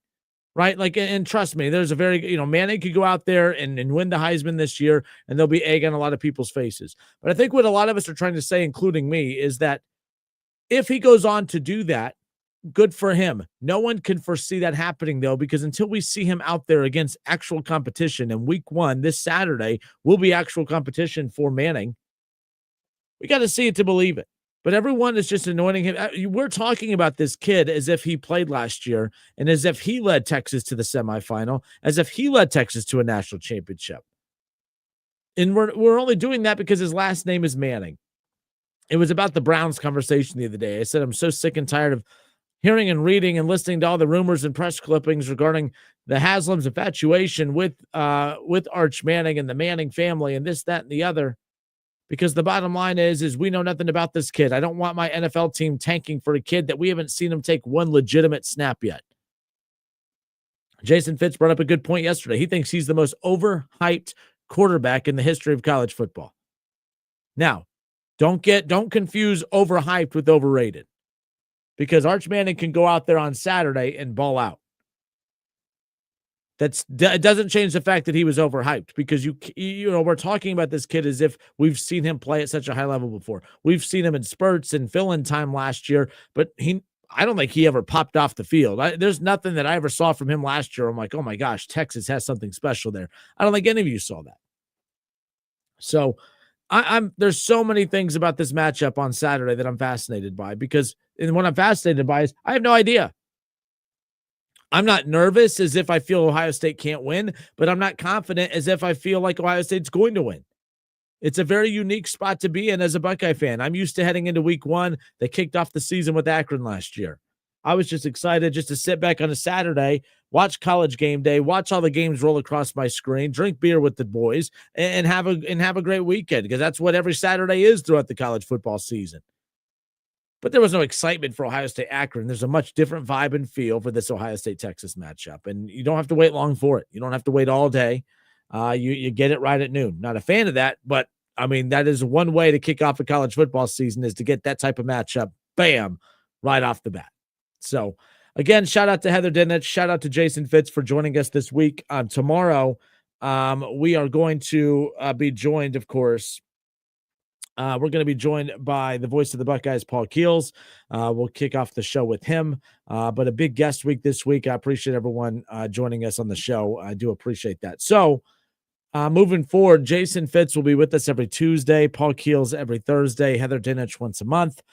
right? Like, and trust me, there's a very, Manning could go out there and win the Heisman this year, and there'll be egg on a lot of people's faces. But I think what a lot of us are trying to say, including me, is that if he goes on to do that, good for him. No one can foresee that happening, though, because until we see him out there against actual competition, and week 1 this Saturday will be actual competition for Manning. We got to see it to believe it. But everyone is just anointing him. We're talking about this kid as if he played last year and as if he led Texas to the semifinal, as if he led Texas to a national championship. And we're only doing that because his last name is Manning. It was about the Browns conversation the other day. I said, I'm so sick and tired of hearing and reading and listening to all the rumors and press clippings regarding the Haslam's infatuation with Arch Manning and the Manning family and this, that, and the other. Because the bottom line is we know nothing about this kid. I don't want my NFL team tanking for a kid that we haven't seen him take one legitimate snap yet. Jason Fitz brought up a good point yesterday. He thinks he's the most overhyped quarterback in the history of college football. Now, don't confuse overhyped with overrated. Because Arch Manning can go out there on Saturday and ball out. It doesn't change the fact that he was overhyped, because we're talking about this kid as if we've seen him play at such a high level before. We've seen him in spurts and fill-in time last year, but I don't think he ever popped off the field. There's nothing that I ever saw from him last year. I'm like, oh my gosh, Texas has something special there. I don't think any of you saw that. So there's so many things about this matchup on Saturday that I'm fascinated by, and what I'm fascinated by is I have no idea. I'm not nervous as if I feel Ohio State can't win, but I'm not confident as if I feel like Ohio State's going to win. It's a very unique spot to be in as a Buckeye fan. I'm used to heading into week 1. They kicked off the season with Akron last year. I was just excited just to sit back on a Saturday, watch College Game Day, watch all the games roll across my screen, drink beer with the boys, and have a great weekend, because that's what every Saturday is throughout the college football season. But there was no excitement for Ohio State Akron. There's a much different vibe and feel for this Ohio State-Texas matchup. And you don't have to wait long for it. You don't have to wait all day. You get it right at noon. Not a fan of that, but, I mean, that is one way to kick off a college football season, is to get that type of matchup, bam, right off the bat. So, again, shout out to Heather Dinich. Shout out to Jason Fitz for joining us this week. Tomorrow, we are going to be joined, of course, we're going to be joined by the voice of the Buckeyes, Paul Keels. We'll kick off the show with him, but a big guest week this week. I appreciate everyone joining us on the show. I do appreciate that. So moving forward, Jason Fitz will be with us every Tuesday, Paul Keels every Thursday, Heather Dinich once a month.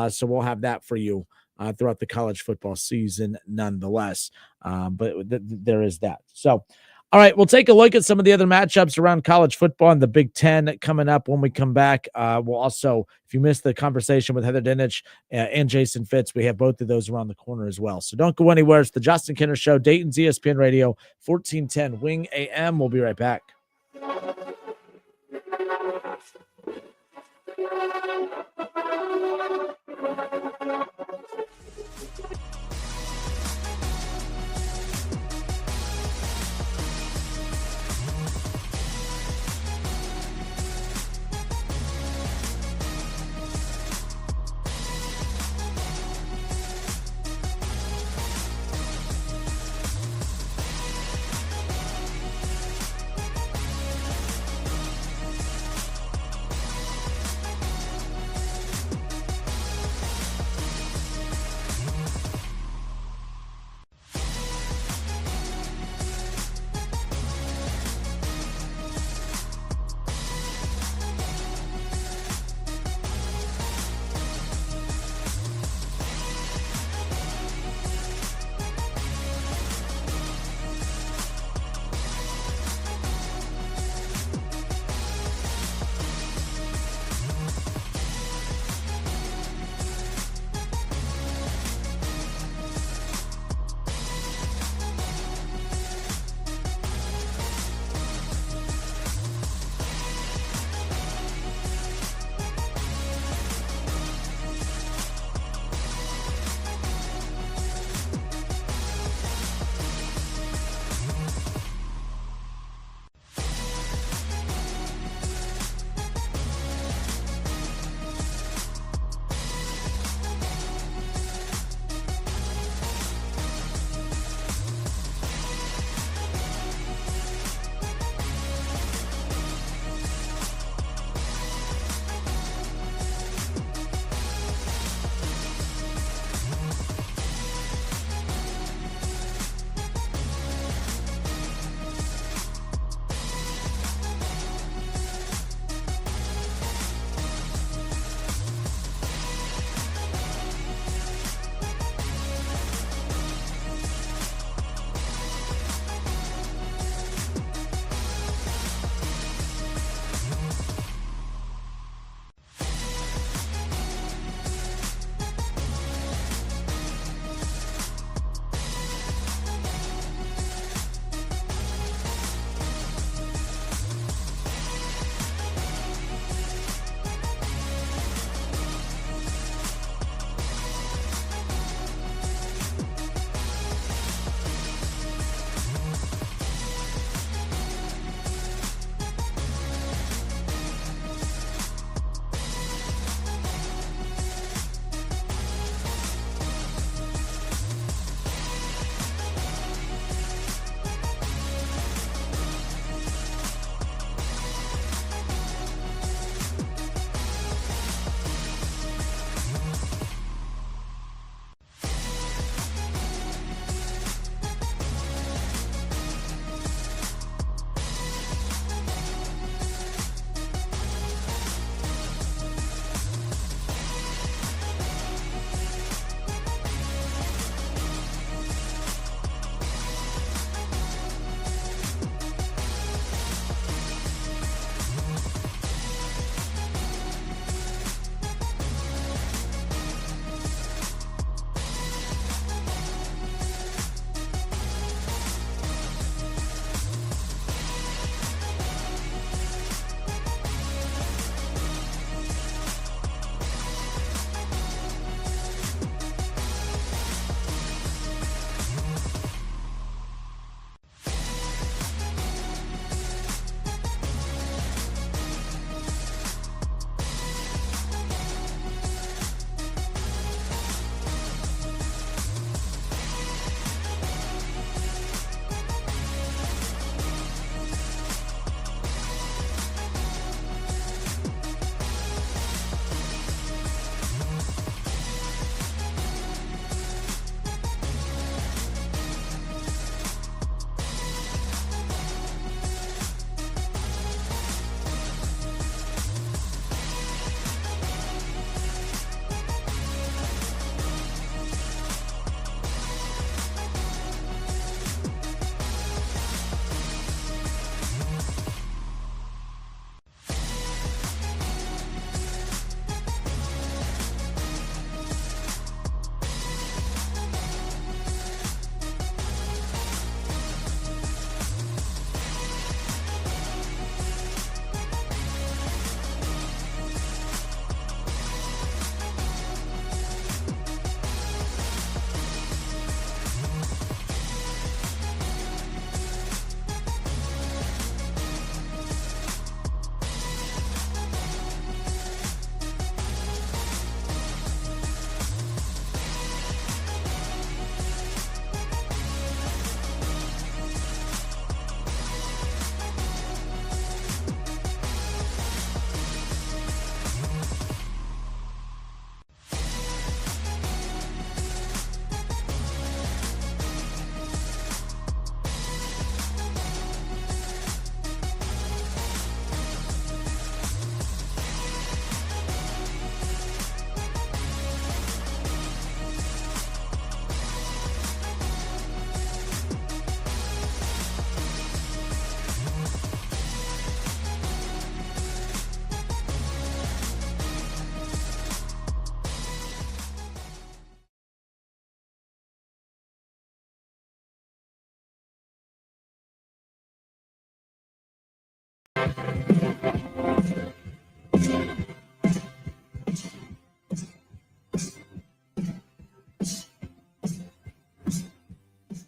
So we'll have that for you throughout the college football season nonetheless. But there is that. So, all right, we'll take a look at some of the other matchups around college football and the Big Ten coming up when we come back. We'll also, if you missed the conversation with Heather Dinich and Jason Fitz, we have both of those around the corner as well. So don't go anywhere. It's the Justin Kinner Show, Dayton's ESPN Radio, 1410 Wing AM. We'll be right back.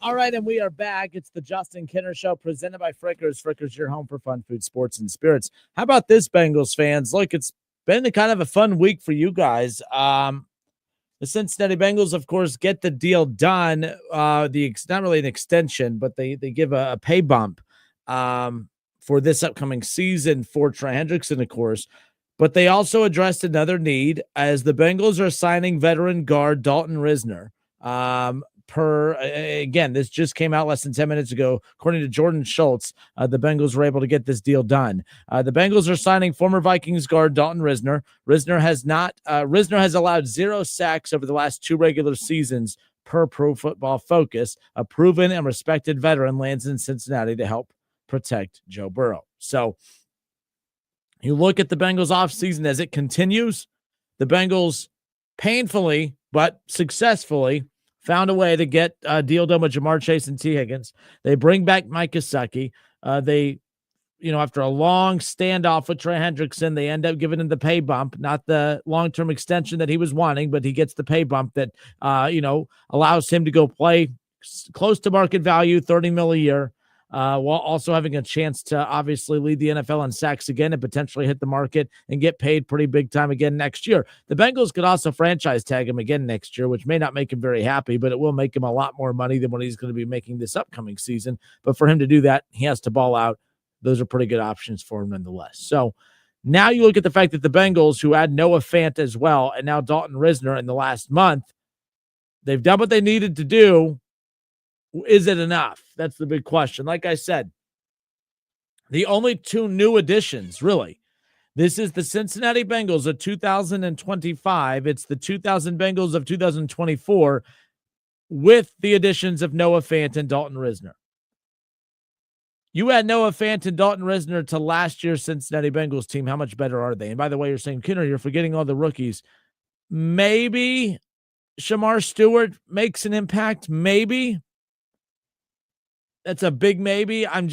All right, and we are back. It's the Justin Kinner Show presented by Frickers. Frickers, your home for fun food, sports, and spirits. How about this, Bengals fans? Look, it's been kind of a fun week for you guys. The Cincinnati Bengals, of course, get the deal done. It's not really an extension, but they give a pay bump for this upcoming season for Trey Hendrickson, of course. But they also addressed another need as the Bengals are signing veteran guard Dalton Risner. Again, this just came out less than 10 minutes ago. According to Jordan Schultz, the Bengals were able to get this deal done. The Bengals are signing former Vikings guard Dalton Risner. Risner has allowed 0 sacks over the last 2 regular seasons per Pro Football Focus. A proven and respected veteran lands in Cincinnati to help protect Joe Burrow. So you look at the Bengals offseason as it continues. The Bengals painfully but successfully found a way to get a deal done with Jamar Chase and T. Higgins. They bring back Mike Gesicki. After a long standoff with Trey Hendrickson, they end up giving him the pay bump, not the long-term extension that he was wanting, but he gets the pay bump that, allows him to go play close to market value, $30 million a year, while also having a chance to obviously lead the NFL in sacks again and potentially hit the market and get paid pretty big time again next year. The Bengals could also franchise tag him again next year, which may not make him very happy, but it will make him a lot more money than what he's going to be making this upcoming season. But for him to do that, he has to ball out. Those are pretty good options for him nonetheless. So now you look at the fact that the Bengals, who had Noah Fant as well, and now Dalton Risner in the last month, they've done what they needed to do. Is it enough? That's the big question. Like I said, the only 2 new additions, really. This is the Cincinnati Bengals of 2025. It's the 2000 Bengals of 2024 with the additions of Noah Fant and Dalton Risner. You add Noah Fant and Dalton Risner to last year's Cincinnati Bengals team. How much better are they? And by the way, you're saying, Kinner, you're forgetting all the rookies. Maybe Shamar Stewart makes an impact. Maybe. That's a big maybe. I'm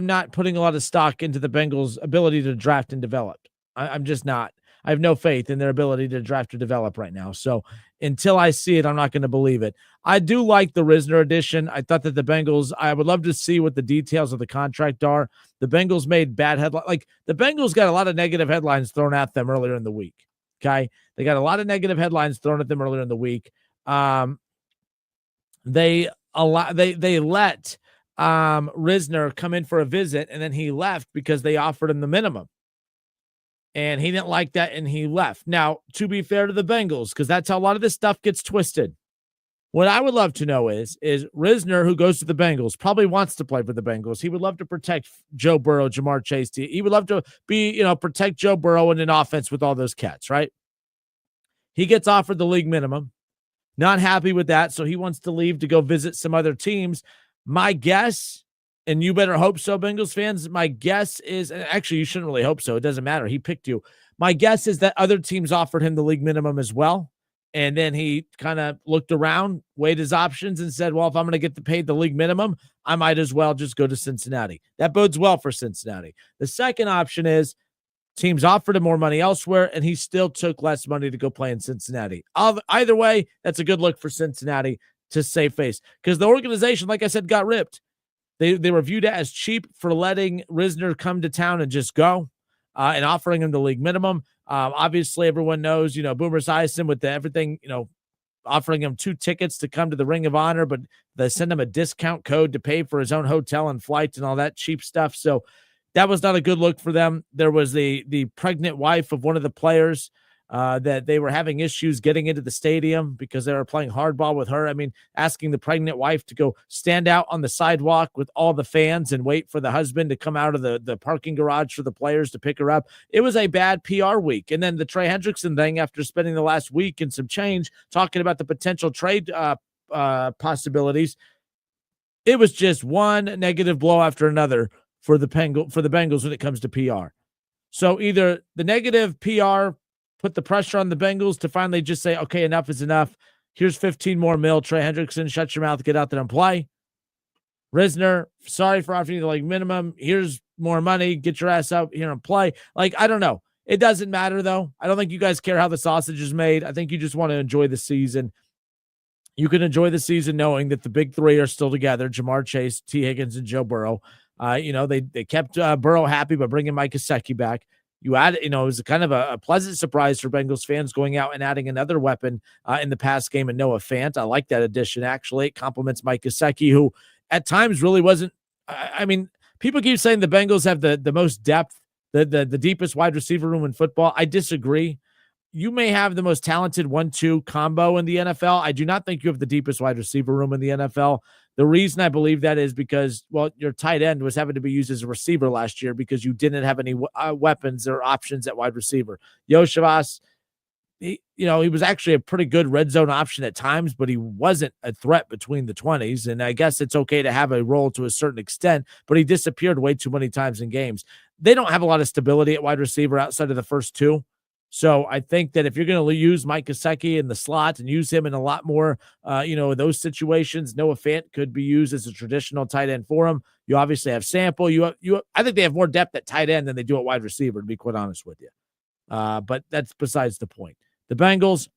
not putting a lot of stock into the Bengals' ability to draft and develop. I'm just not. I have no faith in their ability to draft or develop right now. So until I see it, I'm not going to believe it. I do like the Risner addition. I thought that the Bengals, I would love to see what the details of the contract are. The Bengals made bad headlines. Like, the Bengals got a lot of negative headlines thrown at them earlier in the week. Okay. They got a lot of negative headlines thrown at them earlier in the week. They let Risner come in for a visit, and then he left because they offered him the minimum. And he didn't like that, and he left. Now, to be fair to the Bengals, because that's how a lot of this stuff gets twisted. What I would love to know is Risner, who goes to the Bengals, probably wants to play for the Bengals. He would love to protect Joe Burrow, Jamar Chase. He would love to protect Joe Burrow in an offense with all those cats, right? He gets offered the league minimum. Not happy with that, so he wants to leave to go visit some other teams. My guess, and you better hope so, Bengals fans, my guess is, and actually you shouldn't really hope so, it doesn't matter, he picked you. My guess is that other teams offered him the league minimum as well, and then he kind of looked around, weighed his options, and said, well, if I'm going to get paid the league minimum, I might as well just go to Cincinnati. That bodes well for Cincinnati. The second option is teams offered him more money elsewhere, and he still took less money to go play in Cincinnati. Either way, that's a good look for Cincinnati to save face, because the organization, like I said, got ripped. They were viewed as cheap for letting Risner come to town and just go and offering him the league minimum. Obviously, everyone knows, Boomer Esiason with everything, offering him 2 tickets to come to the Ring of Honor, but they send him a discount code to pay for his own hotel and flights and all that cheap stuff. So that was not a good look for them. There was the pregnant wife of one of the players that they were having issues getting into the stadium because they were playing hardball with her. I mean, asking the pregnant wife to go stand out on the sidewalk with all the fans and wait for the husband to come out of the parking garage for the players to pick her up. It was a bad PR week. And then the Trey Hendrickson thing, after spending the last week and some change talking about the potential trade possibilities, it was just one negative blow after another for the Bengals when it comes to PR. So either the negative PR put the pressure on the Bengals to finally just say, okay, enough is enough. Here's 15 more mil. Trey Hendrickson, shut your mouth, get out there and play. Risner, sorry for offering you the league minimum. Here's more money. Get your ass out here and play. Like, I don't know. It doesn't matter, though. I don't think you guys care how the sausage is made. I think you just want to enjoy the season. you can enjoy the season knowing that the big three are still together: Jamar Chase, T. Higgins, and Joe Burrow. They kept Burrow happy by bringing Mike Gesicki back. You add, it was kind of a pleasant surprise for Bengals fans going out and adding another weapon in the pass game and Noah Fant. I like that addition, actually. It complements Mike Gesicki, who at times really wasn't. I mean, people keep saying the Bengals have the most depth, the deepest wide receiver room in football. I disagree. You may have the most talented 1-2 combo in the NFL. I do not think you have the deepest wide receiver room in the NFL. The reason I believe that is because, well, your tight end was having to be used as a receiver last year because you didn't have any weapons or options at wide receiver. Yoshivas, he was actually a pretty good red zone option at times, but he wasn't a threat between the 20s. And I guess it's okay to have a role to a certain extent, but he disappeared way too many times in games. They don't have a lot of stability at wide receiver outside of the first two. So I think that if you're going to use Mike Gesicki in the slot and use him in a lot more, those situations, Noah Fant could be used as a traditional tight end for him. You obviously have Sample. I think they have more depth at tight end than they do at wide receiver, to be quite honest with you. But that's besides the point. The Bengals,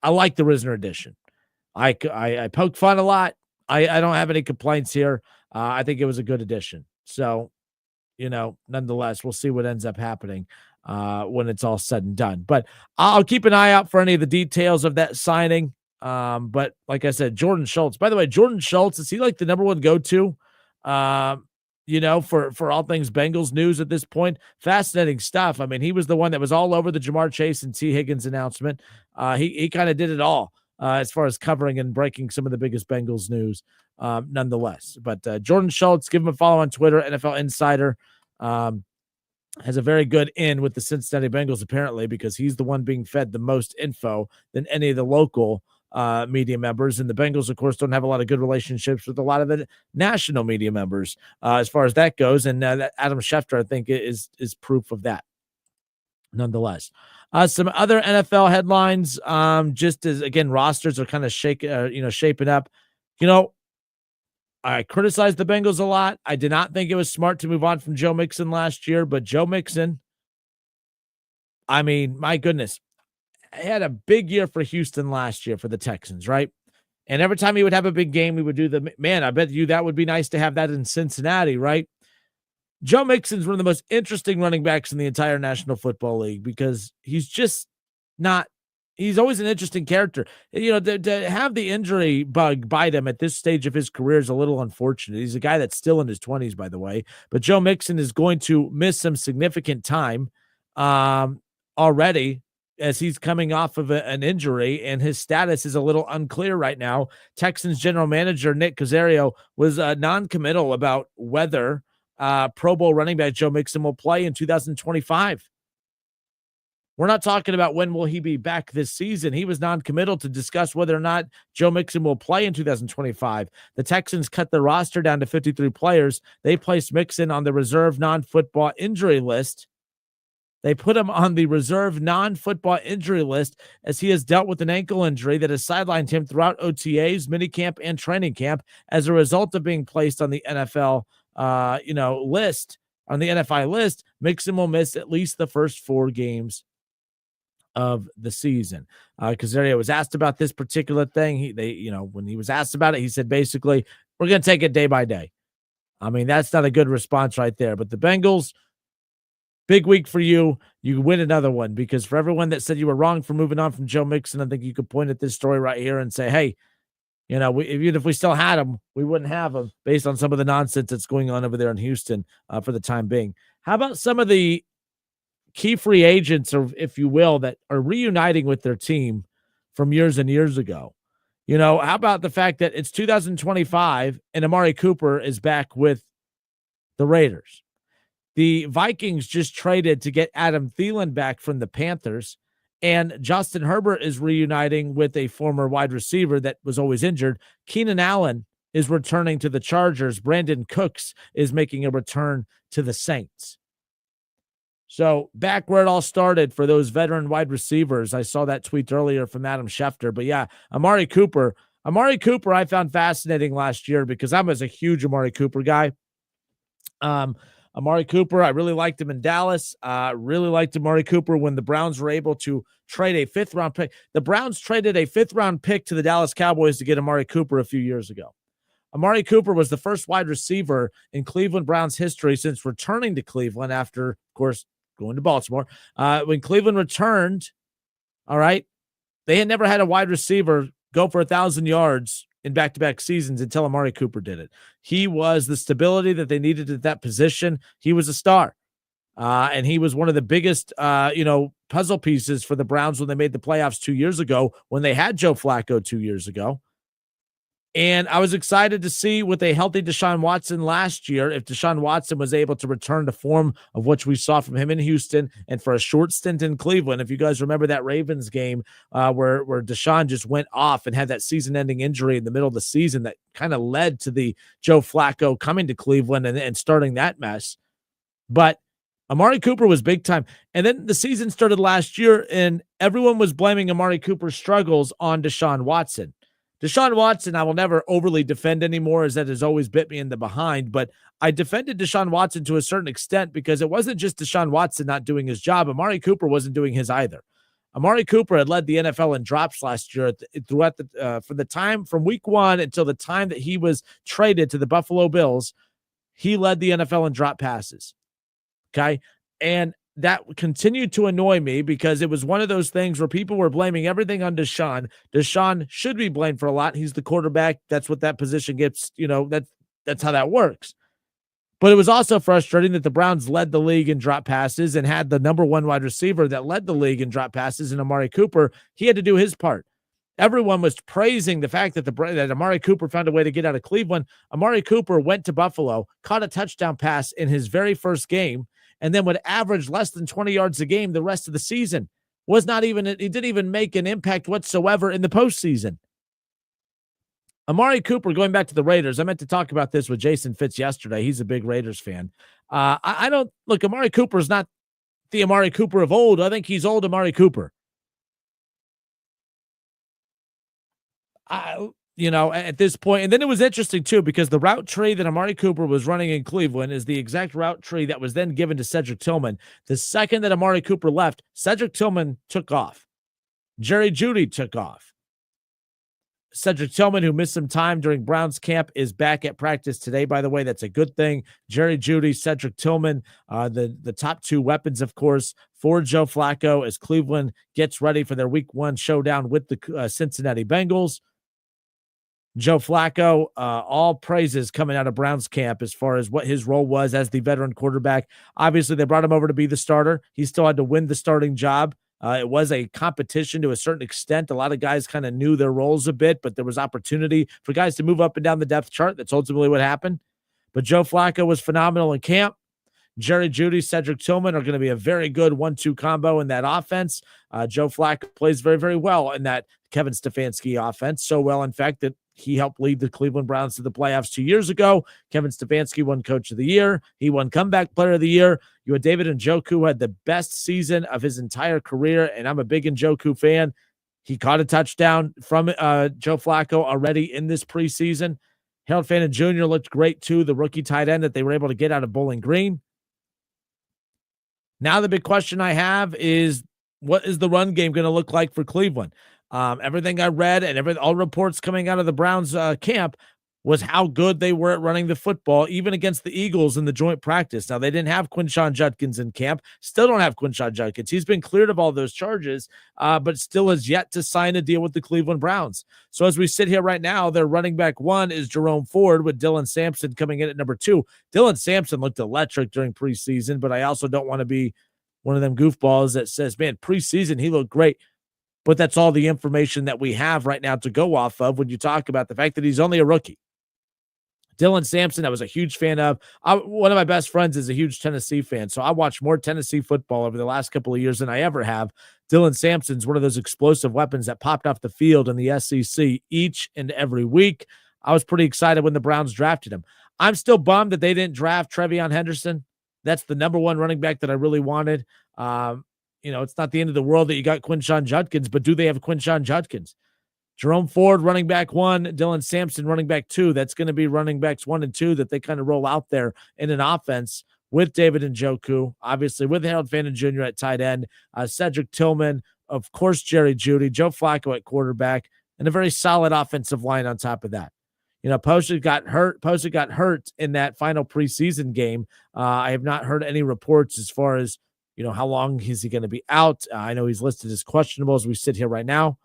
I like the Risner addition. I poke fun a lot. I don't have any complaints here. I think it was a good addition. So, nonetheless, we'll see what ends up happening when it's all said and done. But I'll keep an eye out for any of the details of that signing. But like I said, Jordan Schultz. By the way, Jordan Schultz, is he like the number one go-to, for all things Bengals news at this point? Fascinating stuff. I mean, he was the one that was all over the Jamar Chase and T. Higgins announcement. He kind of did it all as far as covering and breaking some of the biggest Bengals news, nonetheless. But Jordan Schultz, give him a follow on Twitter, NFL Insider. Has a very good in with the Cincinnati Bengals, apparently, because he's the one being fed the most info than any of the local media members. And the Bengals, of course, don't have a lot of good relationships with a lot of the national media members as far as that goes. And Adam Schefter, I think, is proof of that. Nonetheless, some other NFL headlines, just as, again, rosters are kind of shaping up. I criticized the Bengals a lot. I did not think it was smart to move on from Joe Mixon last year, but Joe Mixon, I mean, my goodness, he had a big year for Houston last year for the Texans, right? And every time he would have a big game, we would do I bet you that would be nice to have that in Cincinnati, right? Joe Mixon's one of the most interesting running backs in the entire National Football League because he's just not. He's always an interesting character. To have the injury bug bite him at this stage of his career is a little unfortunate. He's a guy that's still in his 20s, by the way. But Joe Mixon is going to miss some significant time already as he's coming off of an injury, and his status is a little unclear right now. Texans general manager Nick Caserio was non-committal about whether Pro Bowl running back Joe Mixon will play in 2025. We're not talking about when will he be back this season. He was non-committal to discuss whether or not Joe Mixon will play in 2025. The Texans cut the roster down to 53 players. They placed Mixon on the reserve non-football injury list. They put him on the reserve non-football injury list as he has dealt with an ankle injury that has sidelined him throughout OTAs, minicamp, and training camp as a result of being placed on the NFL list. On the NFI list, Mixon will miss at least the first 4 games of the season. Caserio was asked about this particular thing. When he was asked about it, he said, basically, we're going to take it day by day. I mean, that's not a good response right there. But the Bengals, big week for you. You win another one because for everyone that said you were wrong for moving on from Joe Mixon, I think you could point at this story right here and say, hey, even if we still had him, we wouldn't have him based on some of the nonsense that's going on over there in Houston for the time being. How about some of the key free agents, or if you will, that are reuniting with their team from years and years ago? How about the fact that it's 2025 and Amari Cooper is back with the Raiders? The Vikings just traded to get Adam Thielen back from the Panthers, and Justin Herbert is reuniting with a former wide receiver that was always injured. Keenan Allen is returning to the Chargers. Brandon Cooks is making a return to the Saints. So back where it all started for those veteran wide receivers. I saw that tweet earlier from Adam Schefter. But yeah, Amari Cooper I found fascinating last year because I was a huge Amari Cooper guy. Amari Cooper, I really liked him in Dallas. Really liked Amari Cooper when the Browns were able to trade a 5th-round pick. The Browns traded a 5th-round pick to the Dallas Cowboys to get Amari Cooper a few years ago. Amari Cooper was the first wide receiver in Cleveland Browns history since returning to Cleveland after, of course, going to Baltimore. When Cleveland returned, all right, they had never had a wide receiver go for 1,000 yards in back-to-back seasons until Amari Cooper did it. He was the stability that they needed at that position. He was a star. And he was one of the biggest, puzzle pieces for the Browns when they made the playoffs 2 years ago, when they had Joe Flacco 2 years ago. And I was excited to see with a healthy Deshaun Watson last year, if Deshaun Watson was able to return to form of what we saw from him in Houston and for a short stint in Cleveland. If you guys remember that Ravens game where Deshaun just went off and had that season-ending injury in the middle of the season that kind of led to the Joe Flacco coming to Cleveland and starting that mess. But Amari Cooper was big time. And then the season started last year, and everyone was blaming Amari Cooper's struggles on Deshaun Watson. Deshaun Watson, I will never overly defend anymore, as that has always bit me in the behind, but I defended Deshaun Watson to a certain extent because it wasn't just Deshaun Watson not doing his job. Amari Cooper wasn't doing his either. Amari Cooper had led the NFL in drops last year for the time from week 1 until the time that he was traded to the Buffalo Bills. He led the NFL in drop passes. Okay. And that continued to annoy me because it was one of those things where people were blaming everything on Deshaun. Deshaun should be blamed for a lot. He's the quarterback. That's what that position gets. That's how that works. But it was also frustrating that the Browns led the league in drop passes and had the number 1 wide receiver that led the league in drop passes in Amari Cooper. He had to do his part. Everyone was praising the fact that that Amari Cooper found a way to get out of Cleveland. Amari Cooper went to Buffalo, caught a touchdown pass in his very first game, and then would average less than 20 yards a game the rest of the season. He didn't even make an impact whatsoever in the postseason. Amari Cooper, going back to the Raiders, I meant to talk about this with Jason Fitz yesterday. He's a big Raiders fan. Amari Cooper is not the Amari Cooper of old. I think he's old Amari Cooper. At this point. And then it was interesting, too, because the route tree that Amari Cooper was running in Cleveland is the exact route tree that was then given to Cedric Tillman. The second that Amari Cooper left, Cedric Tillman took off. Jerry Jeudy took off. Cedric Tillman, who missed some time during Browns camp, is back at practice today, by the way. That's a good thing. Jerry Jeudy, Cedric Tillman, the top 2 weapons, of course, for Joe Flacco as Cleveland gets ready for their week 1 showdown with the Cincinnati Bengals. Joe Flacco, all praises coming out of Browns camp as far as what his role was as the veteran quarterback. Obviously, they brought him over to be the starter. He still had to win the starting job. It was a competition to a certain extent. A lot of guys kind of knew their roles a bit, but there was opportunity for guys to move up and down the depth chart. That's ultimately what happened. But Joe Flacco was phenomenal in camp. Jerry Jeudy, Cedric Tillman are going to be a very good 1-2 combo in that offense. Joe Flacco plays very, very well in that Kevin Stefanski offense. So well, in fact, that he helped lead the Cleveland Browns to the playoffs 2 years ago. Kevin Stefanski won Coach of the Year. He won Comeback Player of the Year. You had David Njoku, who had the best season of his entire career, and I'm a big Njoku fan. He caught a touchdown from Joe Flacco already in this preseason. Harold Fannin Jr. looked great, too, the rookie tight end that they were able to get out of Bowling Green. Now the big question I have is, what is the run game going to look like for Cleveland? Everything I read and all reports coming out of the Browns camp was how good they were at running the football, even against the Eagles in the joint practice. Now, they didn't have Quinshon Judkins in camp. Still don't have Quinshon Judkins. He's been cleared of all those charges, but still has yet to sign a deal with the Cleveland Browns. So as we sit here right now, their running back 1 is Jerome Ford, with Dylan Sampson coming in at number 2. Dylan Sampson looked electric during preseason, but I also don't want to be one of them goofballs that says, man, preseason, he looked great. But that's all the information that we have right now to go off of when you talk about the fact that he's only a rookie. Dylan Sampson, I was a huge fan of. One of my best friends is a huge Tennessee fan, so I watched more Tennessee football over the last couple of years than I ever have. Dylan Sampson's one of those explosive weapons that popped off the field in the SEC each and every week. I was pretty excited when the Browns drafted him. I'm still bummed that they didn't draft Trevion Henderson. That's the number 1 running back that I really wanted. It's not the end of the world that you got Quinshon Judkins, but do they have Quinshon Judkins? Jerome Ford, running back 1, Dylan Sampson, running back 2. That's going to be running backs 1 and 2 that they kind of roll out there in an offense with David Njoku, obviously with Harold Fannin Jr. at tight end, Cedric Tillman, of course, Jerry Jeudy, Joe Flacco at quarterback, and a very solid offensive line on top of that. Posey got hurt in that final preseason game. I have not heard any reports as far as, how long is he going to be out. I know he's listed as questionable as we sit here right now.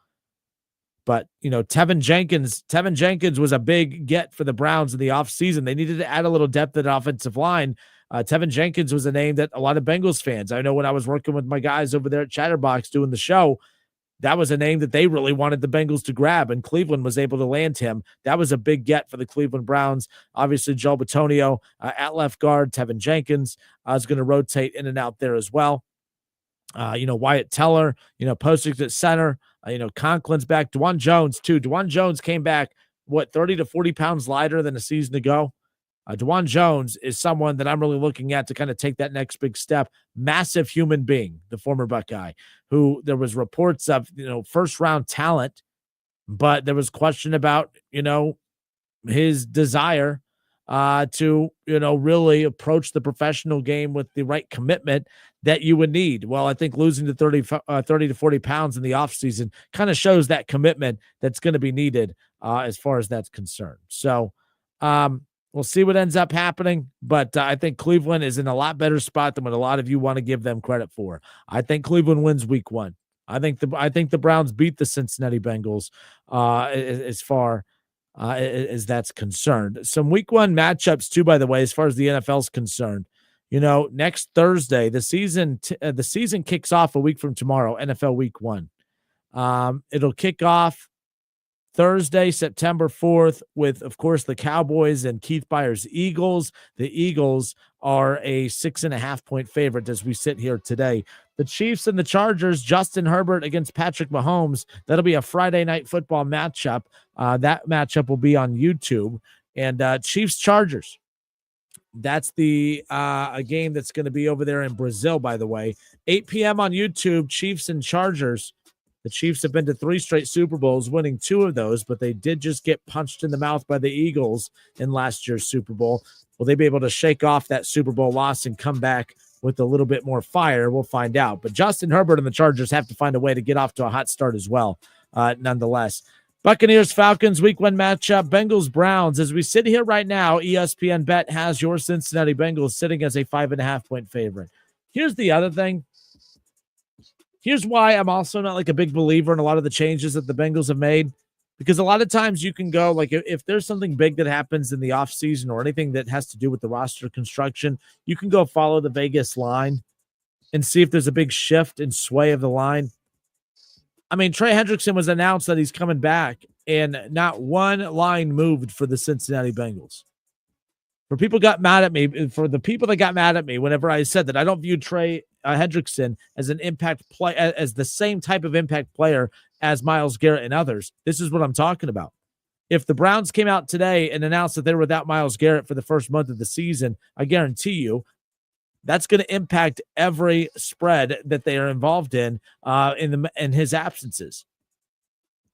But, Tevin Jenkins was a big get for the Browns in the offseason. They needed to add a little depth at offensive line. Tevin Jenkins was a name that a lot of Bengals fans, I know when I was working with my guys over there at Chatterbox doing the show, that was a name that they really wanted the Bengals to grab, and Cleveland was able to land him. That was a big get for the Cleveland Browns. Obviously, Joe Bitonio at left guard, Tevin Jenkins is going to rotate in and out there as well. Wyatt Teller, Postage at center, Conklin's back. DeJuan Jones, too. DeJuan Jones came back, 30 to 40 pounds lighter than a season ago. DeJuan Jones is someone that I'm really looking at to kind of take that next big step. Massive human being, the former Buckeye, who there was reports of, first-round talent, but there was question about, his desire to, really approach the professional game with the right commitment that you would need. Well, I think losing to 30 to 40 pounds in the offseason kind of shows that commitment that's going to be needed as far as that's concerned. So, we'll see what ends up happening, but I think Cleveland is in a lot better spot than what a lot of you want to give them credit for. I think Cleveland wins week 1. I think the Browns beat the Cincinnati Bengals as far as that's concerned. Some week 1 matchups too, by the way, as far as the NFL is concerned. Next Thursday, the season kicks off a week from tomorrow, NFL week 1. It'll kick off Thursday, September 4th, with, of course, the Cowboys and Keith Byers' Eagles. The Eagles are a 6.5-point favorite as we sit here today. The Chiefs and the Chargers, Justin Herbert against Patrick Mahomes. That'll be a Friday night football matchup. That matchup will be on YouTube. And Chiefs-Chargers. That's a game that's going to be over there in Brazil, by the way. 8 p.m. on YouTube, Chiefs and Chargers. The Chiefs have been to 3 straight Super Bowls, winning 2 of those, but they did just get punched in the mouth by the Eagles in last year's Super Bowl. Will they be able to shake off that Super Bowl loss and come back with a little bit more fire? We'll find out. But Justin Herbert and the Chargers have to find a way to get off to a hot start as well, nonetheless. Buccaneers-Falcons week 1 matchup, Bengals-Browns. As we sit here right now, ESPN Bet has your Cincinnati Bengals sitting as a 5.5-point favorite. Here's the other thing. Here's why I'm also not like a big believer in a lot of the changes that the Bengals have made, because a lot of times you can go, like, if there's something big that happens in the offseason or anything that has to do with the roster construction, you can go follow the Vegas line and see if there's a big shift and sway of the line. I mean, Trey Hendrickson was announced that he's coming back, and not one line moved for the Cincinnati Bengals. For the people that got mad at me whenever I said that I don't view Trey Hendrickson as an impact play, as the same type of impact player as Myles Garrett and others, this is what I'm talking about. If the Browns came out today and announced that they were without Myles Garrett for the first month of the season, I guarantee you that's going to impact every spread that they are involved in his absences.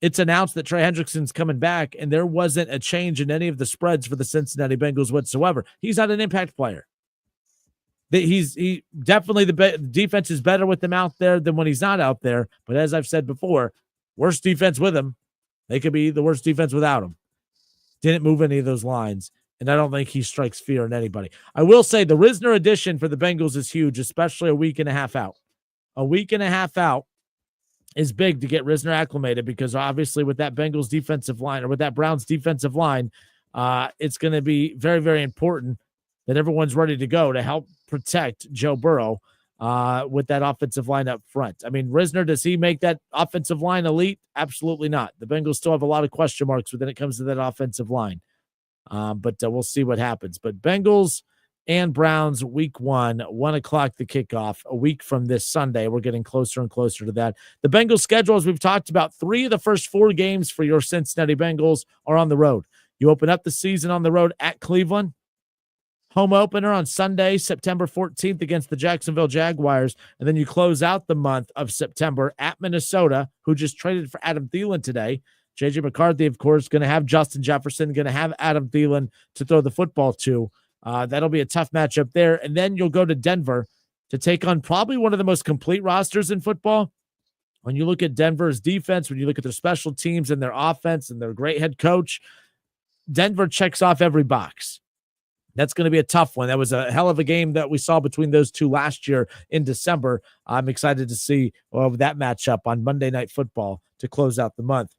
It's announced that Trey Hendrickson's coming back, and there wasn't a change in any of the spreads for the Cincinnati Bengals whatsoever. He's not an impact player. He definitely, the defense is better with him out there than when he's not out there. But as I've said before, worse defense with him. They could be the worst defense without him. Didn't move any of those lines, and I don't think he strikes fear in anybody. I will say the Risner addition for the Bengals is huge, especially a week and a half out. A week and a half out is big to get Risner acclimated, because obviously with that Bengals defensive line, or with that Browns defensive line, it's going to be very, very important that everyone's ready to go to help protect Joe Burrow with that offensive line up front. I mean, Risner, does he make that offensive line elite? Absolutely not. The Bengals still have a lot of question marks when it comes to that offensive line. But we'll see what happens. But Bengals and Browns week 1, 1 o'clock the kickoff, a week from this Sunday. We're getting closer and closer to that. The Bengals schedule, as we've talked about, 3 of the first 4 games for your Cincinnati Bengals are on the road. You open up the season on the road at Cleveland. Home opener on Sunday, September 14th against the Jacksonville Jaguars. And then you close out the month of September at Minnesota, who just traded for Adam Thielen today. J.J. McCarthy, of course, going to have Justin Jefferson, going to have Adam Thielen to throw the football to That'll be a tough matchup there. And then you'll go to Denver to take on probably one of the most complete rosters in football. When you look at Denver's defense, when you look at their special teams and their offense and their great head coach, Denver checks off every box. That's going to be a tough one. That was a hell of a game that we saw between those two last year in December. I'm excited to see that matchup on Monday Night Football to close out the month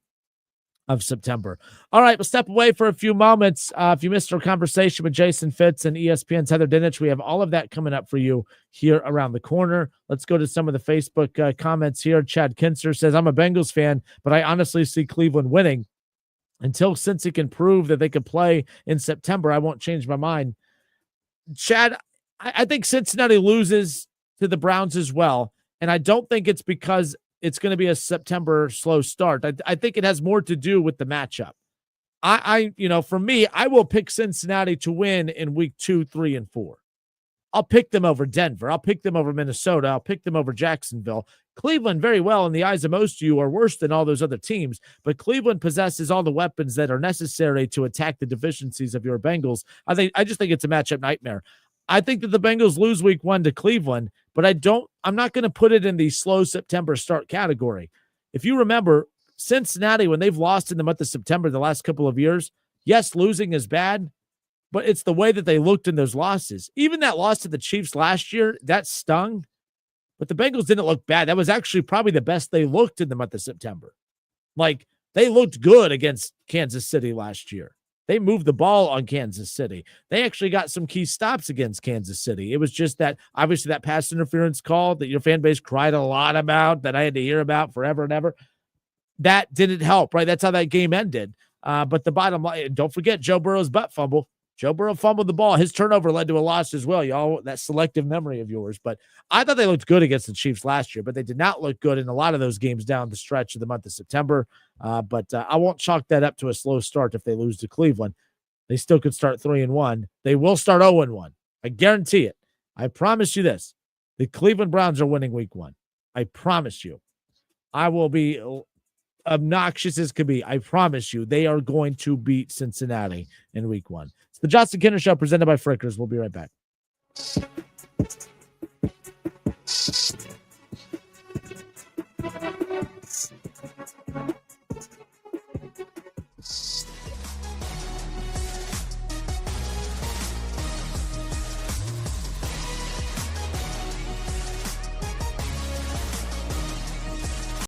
of September. All right, we'll step away for a few moments. If you missed our conversation with Jason Fitz and ESPN's Heather Dinich, we have all of that coming up for you here around the corner. Let's go to some of the Facebook comments here. Chad Kinser says, I'm a Bengals fan, but I honestly see Cleveland winning. Until Cincy can prove that they could play in September, I won't change my mind. Chad, I think Cincinnati loses to the Browns as well, and I don't think it's because it's going to be a September slow start. I think it has more to do with the matchup. For me, I will pick Cincinnati to win in week 2, 3, and 4. I'll pick them over Denver. I'll pick them over Minnesota. I'll pick them over Jacksonville. Cleveland, very well, in the eyes of most of you, are worse than all those other teams, but Cleveland possesses all the weapons that are necessary to attack the deficiencies of your Bengals. I just think it's a matchup nightmare. I think that the Bengals lose week 1 to Cleveland, but I'm not going to put it in the slow September start category. If you remember, Cincinnati, when they've lost in the month of September the last couple of years, yes, losing is bad, but it's the way that they looked in those losses. Even that loss to the Chiefs last year, that stung. But the Bengals didn't look bad. That was actually probably the best they looked in the month of September. Like, they looked good against Kansas City last year. They moved the ball on Kansas City. They actually got some key stops against Kansas City. It was just that, obviously, that pass interference call that your fan base cried a lot about, that I had to hear about forever and ever. That didn't help, right? That's how that game ended. But the bottom line, don't forget Joe Burrow's butt fumble. Joe Burrow fumbled the ball. His turnover led to a loss as well, y'all, that selective memory of yours. But I thought they looked good against the Chiefs last year, but they did not look good in a lot of those games down the stretch of the month of September. But I won't chalk that up to a slow start if they lose to Cleveland. They still could start 3-1. They will start 0-1. I guarantee it. I promise you this. The Cleveland Browns are winning week 1. I promise you. I will be obnoxious as could be. I promise you they are going to beat Cincinnati in week 1. It's the Justin Kinner Show presented by Frickers. We'll be right back.